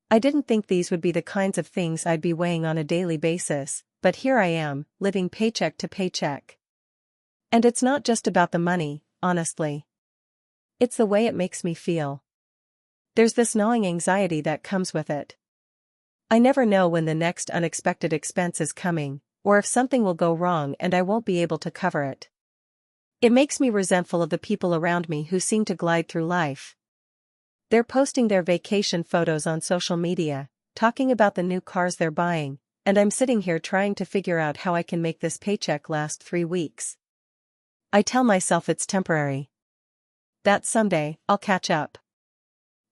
A: I didn't think these would be the kinds of things I'd be weighing on a daily basis, but here I am, living paycheck to paycheck. And it's not just about the money, honestly. It's the way it makes me feel. There's this gnawing anxiety that comes with it. I never know when the next unexpected expense is coming, or if something will go wrong and I won't be able to cover it. It makes me resentful of the people around me who seem to glide through life. They're posting their vacation photos on social media, talking about the new cars they're buying, and I'm sitting here trying to figure out how I can make this paycheck last 3 weeks. I tell myself it's temporary. That someday, I'll catch up.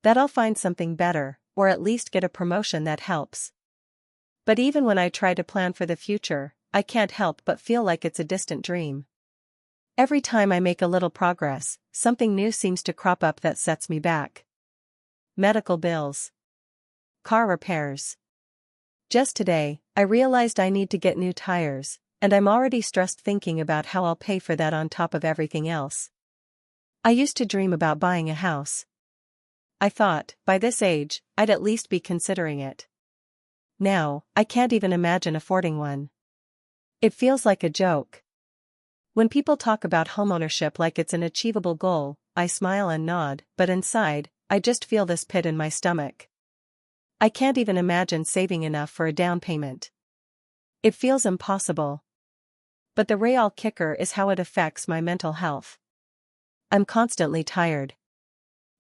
A: That I'll find something better, or at least get a promotion that helps. But even when I try to plan for the future, I can't help but feel like it's a distant dream. Every time I make a little progress, something new seems to crop up that sets me back. Medical bills. Car repairs. Just today, I realized I need to get new tires, and I'm already stressed thinking about how I'll pay for that on top of everything else. I used to dream about buying a house. I thought, by this age, I'd at least be considering it. Now, I can't even imagine affording one. It feels like a joke. When people talk about homeownership like it's an achievable goal, I smile and nod, but inside, I just feel this pit in my stomach. I can't even imagine saving enough for a down payment. It feels impossible. But the real kicker is how it affects my mental health. I'm constantly tired.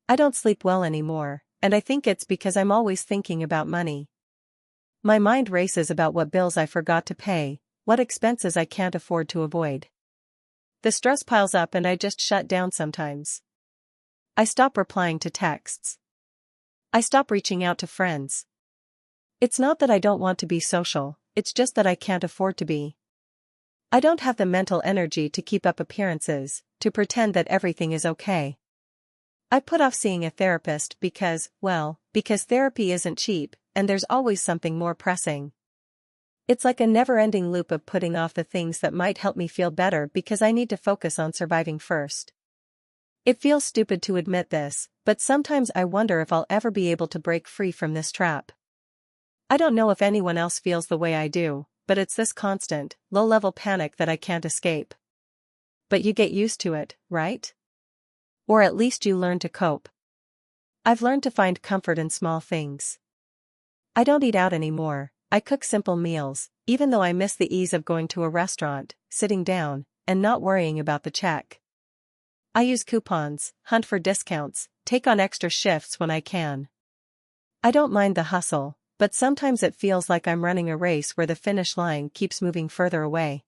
A: I don't sleep well anymore, and I think it's because I'm always thinking about money. My mind races about what bills I forgot to pay, what expenses I can't afford to avoid. The stress piles up and I just shut down sometimes. I stop replying to texts. I stop reaching out to friends. It's not that I don't want to be social, it's just that I can't afford to be. I don't have the mental energy to keep up appearances, to pretend that everything is okay. I put off seeing a therapist because therapy isn't cheap, and there's always something more pressing. It's like a never-ending loop of putting off the things that might help me feel better because I need to focus on surviving first. It feels stupid to admit this, but sometimes I wonder if I'll ever be able to break free from this trap. I don't know if anyone else feels the way I do, but it's this constant, low-level panic that I can't escape. But you get used to it, right? Or at least you learn to cope. I've learned to find comfort in small things. I don't eat out anymore. I cook simple meals, even though I miss the ease of going to a restaurant, sitting down, and not worrying about the check. I use coupons, hunt for discounts, take on extra shifts when I can. I don't mind the hustle, but sometimes it feels like I'm running a race where the finish line keeps moving further away.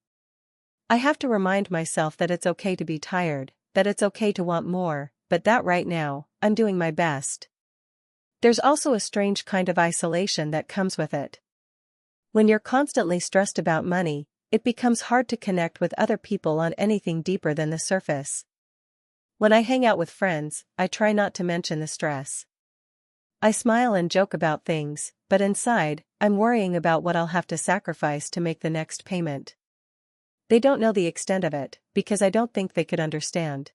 A: I have to remind myself that it's okay to be tired, that it's okay to want more, but that right now, I'm doing my best. There's also a strange kind of isolation that comes with it. When you're constantly stressed about money, it becomes hard to connect with other people on anything deeper than the surface. When I hang out with friends, I try not to mention the stress. I smile and joke about things, but inside, I'm worrying about what I'll have to sacrifice to make the next payment. They don't know the extent of it, because I don't think they could understand.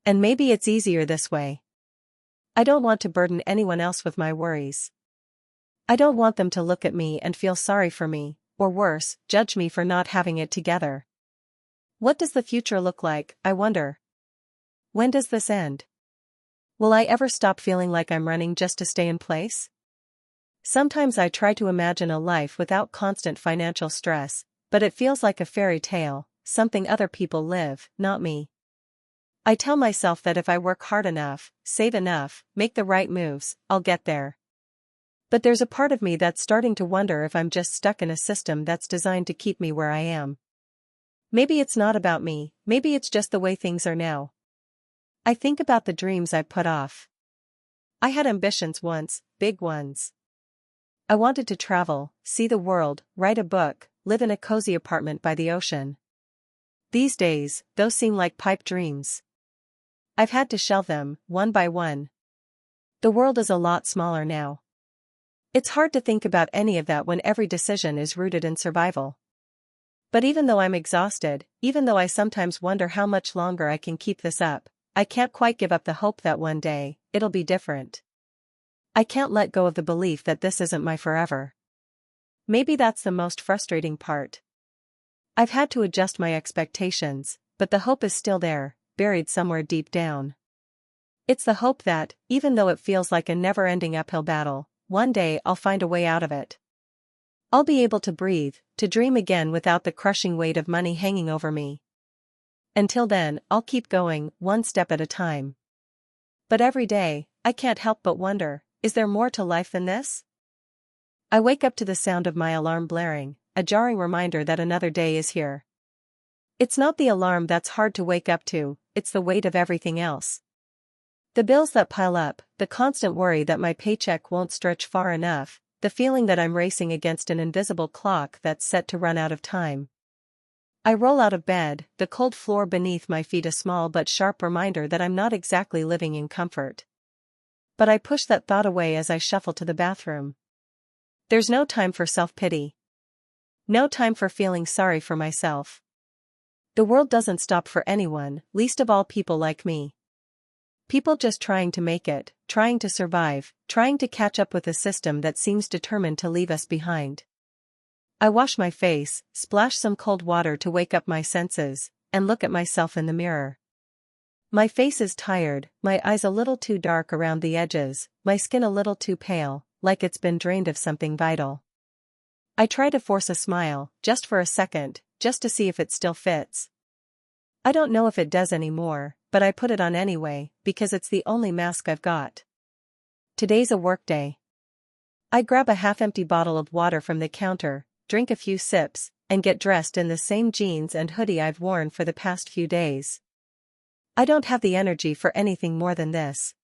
A: And maybe it's easier this way. I don't want to burden anyone else with my worries. I don't want them to look at me and feel sorry for me, or worse, judge me for not having it together. What does the future look like, I wonder? When does this end? Will I ever stop feeling like I'm running just to stay in place? Sometimes I try to imagine a life without constant financial stress, but it feels like a fairy tale, something other people live, not me. I tell myself that if I work hard enough, save enough, make the right moves, I'll get there. But there's a part of me that's starting to wonder if I'm just stuck in a system that's designed to keep me where I am. Maybe it's not about me, maybe it's just the way things are now. I think about the dreams I put off. I had ambitions once, big ones. I wanted to travel, see the world, write a book, live in a cozy apartment by the ocean. These days, those seem like pipe dreams. I've had to shelve them, one by one. The world is a lot smaller now. It's hard to think about any of that when every decision is rooted in survival. But even though I'm exhausted, even though I sometimes wonder how much longer I can keep this up, I can't quite give up the hope that one day, it'll be different. I can't let go of the belief that this isn't my forever. Maybe that's the most frustrating part. I've had to adjust my expectations, but the hope is still there, buried somewhere deep down. It's the hope that, even though it feels like a never-ending uphill battle, one day I'll find a way out of it. I'll be able to breathe, to dream again without the crushing weight of money hanging over me. Until then, I'll keep going, one step at a time. But every day, I can't help but wonder, is there more to life than this? I wake up to the sound of my alarm blaring, a jarring reminder that another day is here. It's not the alarm that's hard to wake up to, it's the weight of everything else. The bills that pile up, the constant worry that my paycheck won't stretch far enough, the feeling that I'm racing against an invisible clock that's set to run out of time. I roll out of bed, the cold floor beneath my feet a small but sharp reminder that I'm not exactly living in comfort. But I push that thought away as I shuffle to the bathroom. There's no time for self-pity. No time for feeling sorry for myself. The world doesn't stop for anyone, least of all people like me. People just trying to make it, trying to survive, trying to catch up with a system that seems determined to leave us behind. I wash my face, splash some cold water to wake up my senses, and look at myself in the mirror. My face is tired, my eyes a little too dark around the edges, my skin a little too pale, like it's been drained of something vital. I try to force a smile, just for a second, just to see if it still fits. I don't know if it does anymore, but I put it on anyway, because it's the only mask I've got. Today's a work day. I grab a half-empty bottle of water from the counter, drink a few sips, and get dressed in the same jeans and hoodie I've worn for the past few days. I don't have the energy for anything more than this.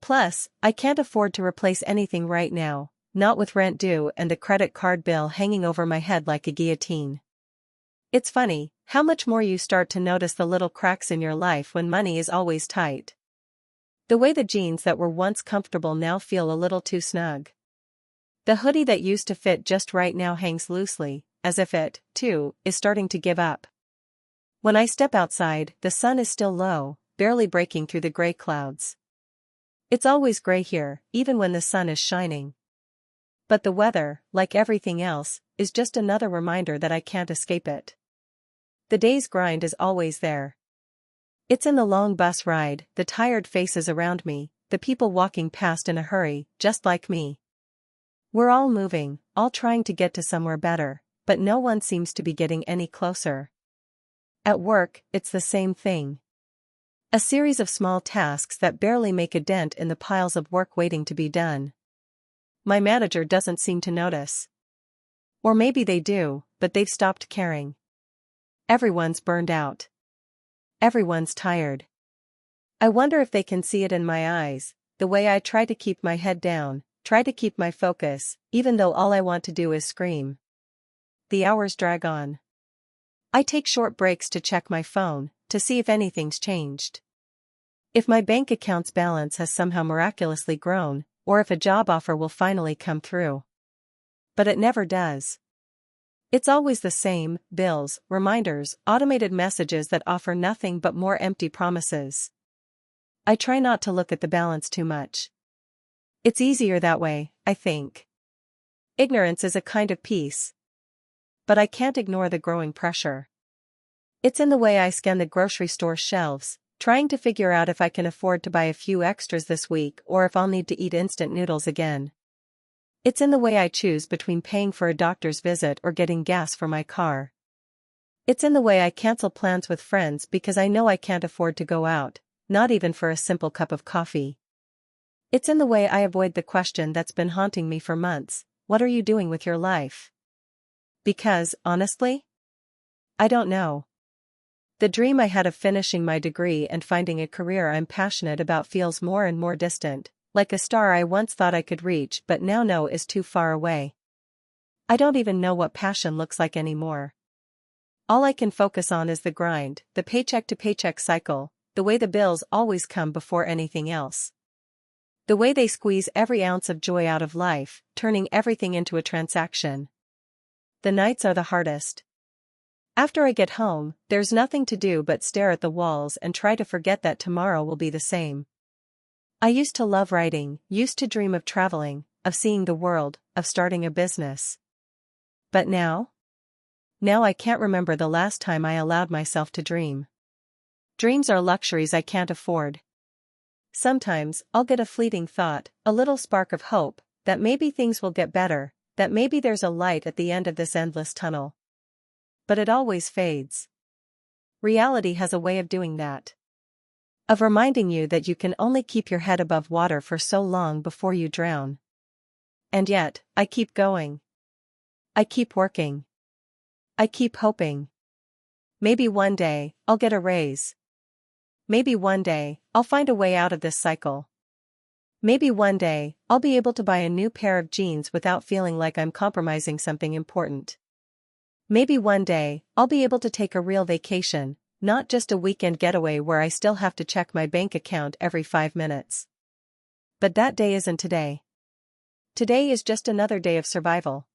A: Plus, I can't afford to replace anything right now, not with rent due and a credit card bill hanging over my head like a guillotine. It's funny, how much more you start to notice the little cracks in your life when money is always tight. The way the jeans that were once comfortable now feel a little too snug. The hoodie that used to fit just right now hangs loosely, as if it, too, is starting to give up. When I step outside, the sun is still low, barely breaking through the gray clouds. It's always gray here, even when the sun is shining. But the weather, like everything else, is just another reminder that I can't escape it. The day's grind is always there. It's in the long bus ride, the tired faces around me, the people walking past in a hurry, just like me. We're all moving, all trying to get to somewhere better, but no one seems to be getting any closer. At work, it's the same thing. A series of small tasks that barely make a dent in the piles of work waiting to be done. My manager doesn't seem to notice. Or maybe they do, but they've stopped caring. Everyone's burned out. Everyone's tired. I wonder if they can see it in my eyes, the way I try to keep my head down, try to keep my focus, even though all I want to do is scream. The hours drag on. I take short breaks to check my phone, to see if anything's changed. If my bank account's balance has somehow miraculously grown, or if a job offer will finally come through. But it never does. It's always the same: bills, reminders, automated messages that offer nothing but more empty promises. I try not to look at the balance too much. It's easier that way, I think. Ignorance is a kind of peace. But I can't ignore the growing pressure. It's in the way I scan the grocery store shelves, trying to figure out if I can afford to buy a few extras this week or if I'll need to eat instant noodles again. It's in the way I choose between paying for a doctor's visit or getting gas for my car. It's in the way I cancel plans with friends because I know I can't afford to go out, not even for a simple cup of coffee. It's in the way I avoid the question that's been haunting me for months: what are you doing with your life? Because, honestly, I don't know. The dream I had of finishing my degree and finding a career I'm passionate about feels more and more distant, like a star I once thought I could reach but now know is too far away. I don't even know what passion looks like anymore. All I can focus on is the grind, the paycheck-to-paycheck cycle, the way the bills always come before anything else. The way they squeeze every ounce of joy out of life, turning everything into a transaction. The nights are the hardest. After I get home, there's nothing to do but stare at the walls and try to forget that tomorrow will be the same. I used to love writing, used to dream of traveling, of seeing the world, of starting a business. But now? Now I can't remember the last time I allowed myself to dream. Dreams are luxuries I can't afford. Sometimes, I'll get a fleeting thought, a little spark of hope, that maybe things will get better, that maybe there's a light at the end of this endless tunnel. But it always fades. Reality has a way of doing that. Of reminding you that you can only keep your head above water for so long before you drown. And yet, I keep going. I keep working. I keep hoping. Maybe one day, I'll get a raise. Maybe one day, I'll find a way out of this cycle. Maybe one day, I'll be able to buy a new pair of jeans without feeling like I'm compromising something important. Maybe one day, I'll be able to take a real vacation, not just a weekend getaway where I still have to check my bank account every 5 minutes. But that day isn't today. Today is just another day of survival.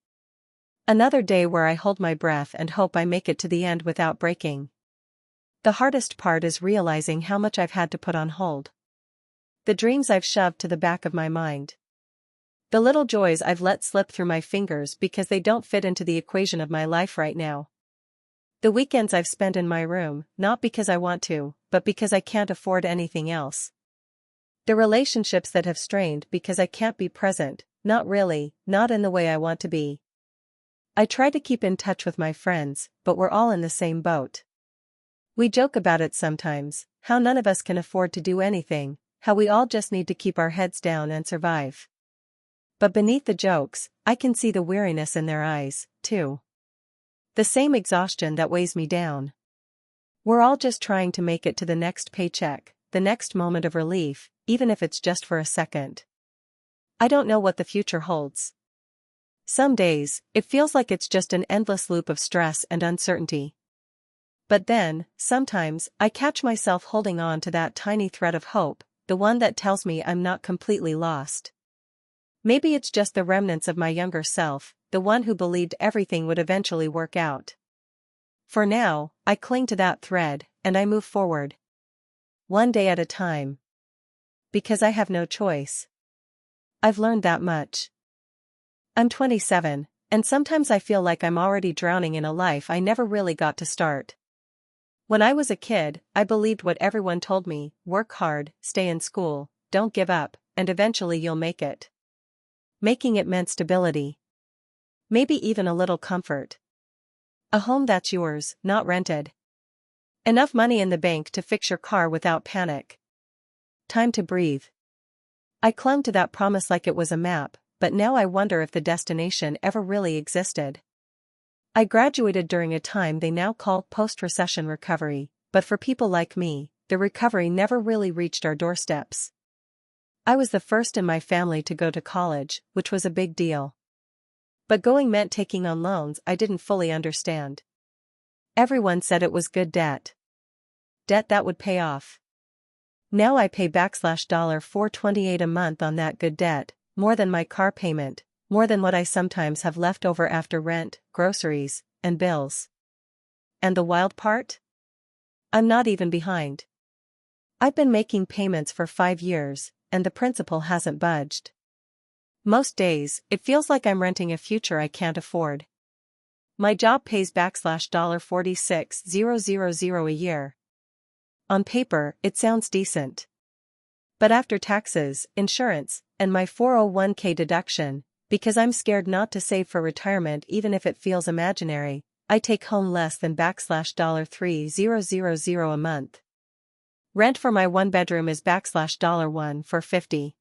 A: Another day where I hold my breath and hope I make it to the end without breaking. The hardest part is realizing how much I've had to put on hold. The dreams I've shoved to the back of my mind. The little joys I've let slip through my fingers because they don't fit into the equation of my life right now. The weekends I've spent in my room, not because I want to, but because I can't afford anything else. The relationships that have strained because I can't be present, not really, not in the way I want to be. I try to keep in touch with my friends, but we're all in the same boat. We joke about it sometimes, how none of us can afford to do anything, how we all just need to keep our heads down and survive. But beneath the jokes, I can see the weariness in their eyes, too. The same exhaustion that weighs me down. We're all just trying to make it to the next paycheck, the next moment of relief, even if it's just for a second. I don't know what the future holds. Some days, it feels like it's just an endless loop of stress and uncertainty. But then, sometimes, I catch myself holding on to that tiny thread of hope, the one that tells me I'm not completely lost. Maybe it's just the remnants of my younger self, the one who believed everything would eventually work out. For now, I cling to that thread, and I move forward. One day at a time. Because I have no choice. I've learned that much. I'm 27, and sometimes I feel like I'm already drowning in a life I never really got to start. When I was a kid, I believed what everyone told me: work hard, stay in school, don't give up, and eventually you'll make it. Making it meant stability. Maybe even a little comfort. A home that's yours, not rented. Enough money in the bank to fix your car without panic. Time to breathe. I clung to that promise like it was a map, but now I wonder if the destination ever really existed. I graduated during a time they now call post-recession recovery, but for people like me, the recovery never really reached our doorsteps. I was the first in my family to go to college, which was a big deal. But going meant taking on loans I didn't fully understand. Everyone said it was good debt. Debt that would pay off. Now I pay $428 a month on that good debt, more than my car payment, more than what I sometimes have left over after rent, groceries, and bills. And the wild part? I'm not even behind. I've been making payments for 5 years, and the principal hasn't budged. Most days, it feels like I'm renting a future I can't afford. My job pays $46,000 a year. On paper, it sounds decent. But after taxes, insurance, and my 401k deduction, because I'm scared not to save for retirement even if it feels imaginary, I take home less than $3,000 a month. Rent for my one bedroom is $1,450.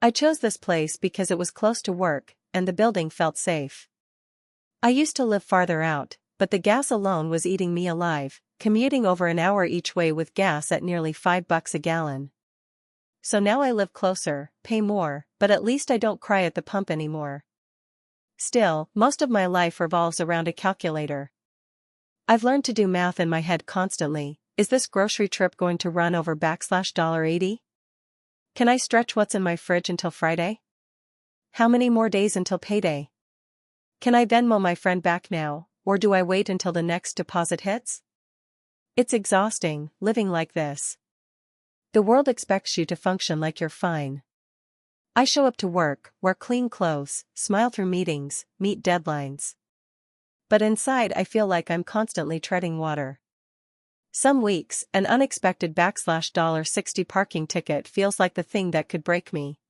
A: I chose this place because it was close to work, and the building felt safe. I used to live farther out, but the gas alone was eating me alive, commuting over an hour each way with gas at nearly $5 a gallon. So now I live closer, pay more, but at least I don't cry at the pump anymore. Still, most of my life revolves around a calculator. I've learned to do math in my head constantly. Is this grocery trip going to run over $80? Can I stretch what's in my fridge until Friday? How many more days until payday? Can I Venmo my friend back now, or do I wait until the next deposit hits? It's exhausting, living like this. The world expects you to function like you're fine. I show up to work, wear clean clothes, smile through meetings, meet deadlines. But inside I feel like I'm constantly treading water. Some weeks, an unexpected $60 parking ticket feels like the thing that could break me.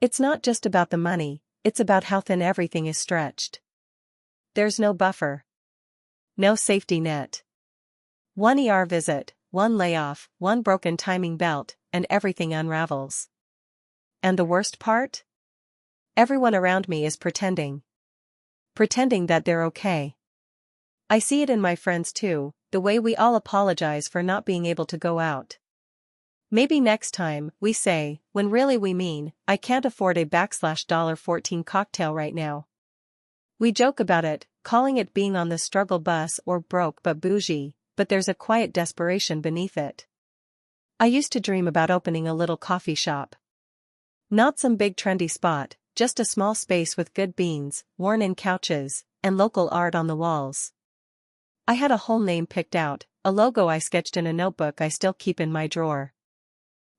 A: It's not just about the money, it's about how thin everything is stretched. There's no buffer. No safety net. One ER visit, one layoff, one broken timing belt, and everything unravels. And the worst part? Everyone around me is pretending. Pretending that they're okay. I see it in my friends too, the way we all apologize for not being able to go out. Maybe next time, we say, when really we mean, I can't afford a $14 cocktail right now. We joke about it, calling it being on the struggle bus or broke but bougie, but there's a quiet desperation beneath it. I used to dream about opening a little coffee shop. Not some big trendy spot, just a small space with good beans, worn-in couches, and local art on the walls. I had a whole name picked out, a logo I sketched in a notebook I still keep in my drawer.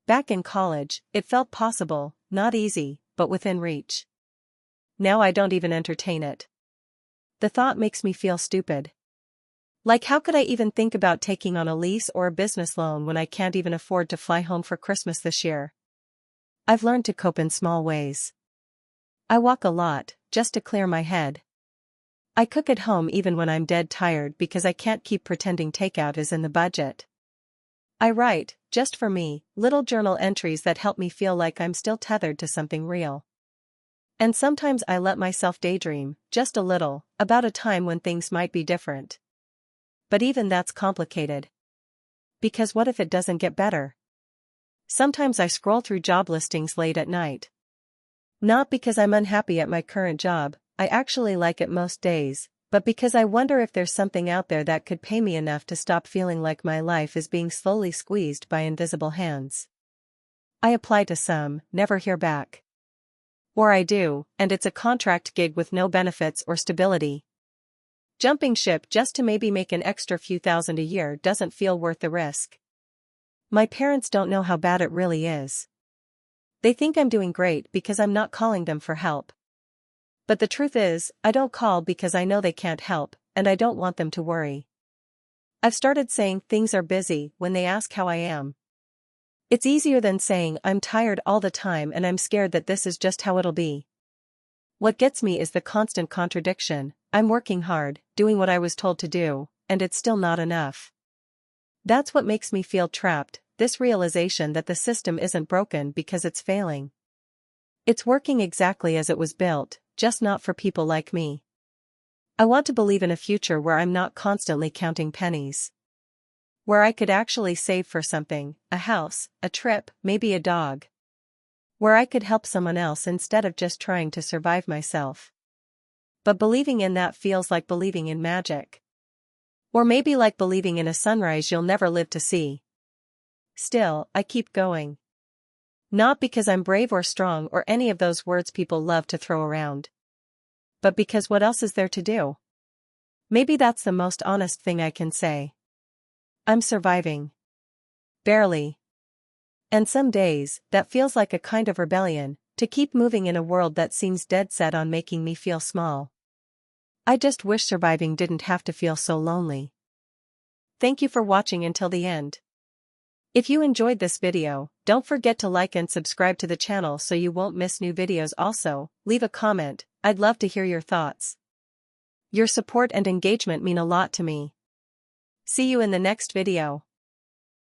A: Back in college, it felt possible, not easy, but within reach. Now I don't even entertain it. The thought makes me feel stupid. Like, how could I even think about taking on a lease or a business loan when I can't even afford to fly home for Christmas this year? I've learned to cope in small ways. I walk a lot, just to clear my head. I cook at home even when I'm dead tired because I can't keep pretending takeout is in the budget. I write, just for me, little journal entries that help me feel like I'm still tethered to something real. And sometimes I let myself daydream, just a little, about a time when things might be different. But even that's complicated. Because what if it doesn't get better? Sometimes I scroll through job listings late at night. Not because I'm unhappy at my current job, I actually like it most days, but because I wonder if there's something out there that could pay me enough to stop feeling like my life is being slowly squeezed by invisible hands. I apply to some, never hear back. Or I do, and it's a contract gig with no benefits or stability. Jumping ship just to maybe make an extra few thousand a year doesn't feel worth the risk. My parents don't know how bad it really is. They think I'm doing great because I'm not calling them for help. But the truth is, I don't call because I know they can't help, and I don't want them to worry. I've started saying things are busy when they ask how I am. It's easier than saying I'm tired all the time and I'm scared that this is just how it'll be. What gets me is the constant contradiction. I'm working hard, doing what I was told to do, and it's still not enough. That's what makes me feel trapped, this realization that the system isn't broken because it's failing. It's working exactly as it was built, just not for people like me. I want to believe in a future where I'm not constantly counting pennies. Where I could actually save for something, a house, a trip, maybe a dog. Where I could help someone else instead of just trying to survive myself. But believing in that feels like believing in magic. Or maybe like believing in a sunrise you'll never live to see. Still, I keep going. Not because I'm brave or strong or any of those words people love to throw around. But because what else is there to do? Maybe that's the most honest thing I can say. I'm surviving. Barely. And some days, that feels like a kind of rebellion, to keep moving in a world that seems dead set on making me feel small. I just wish surviving didn't have to feel so lonely. Thank you for watching until the end. If you enjoyed this video, don't forget to like and subscribe to the channel so you won't miss new videos. Also, leave a comment, I'd love to hear your thoughts. Your support and engagement mean a lot to me. See you in the next video.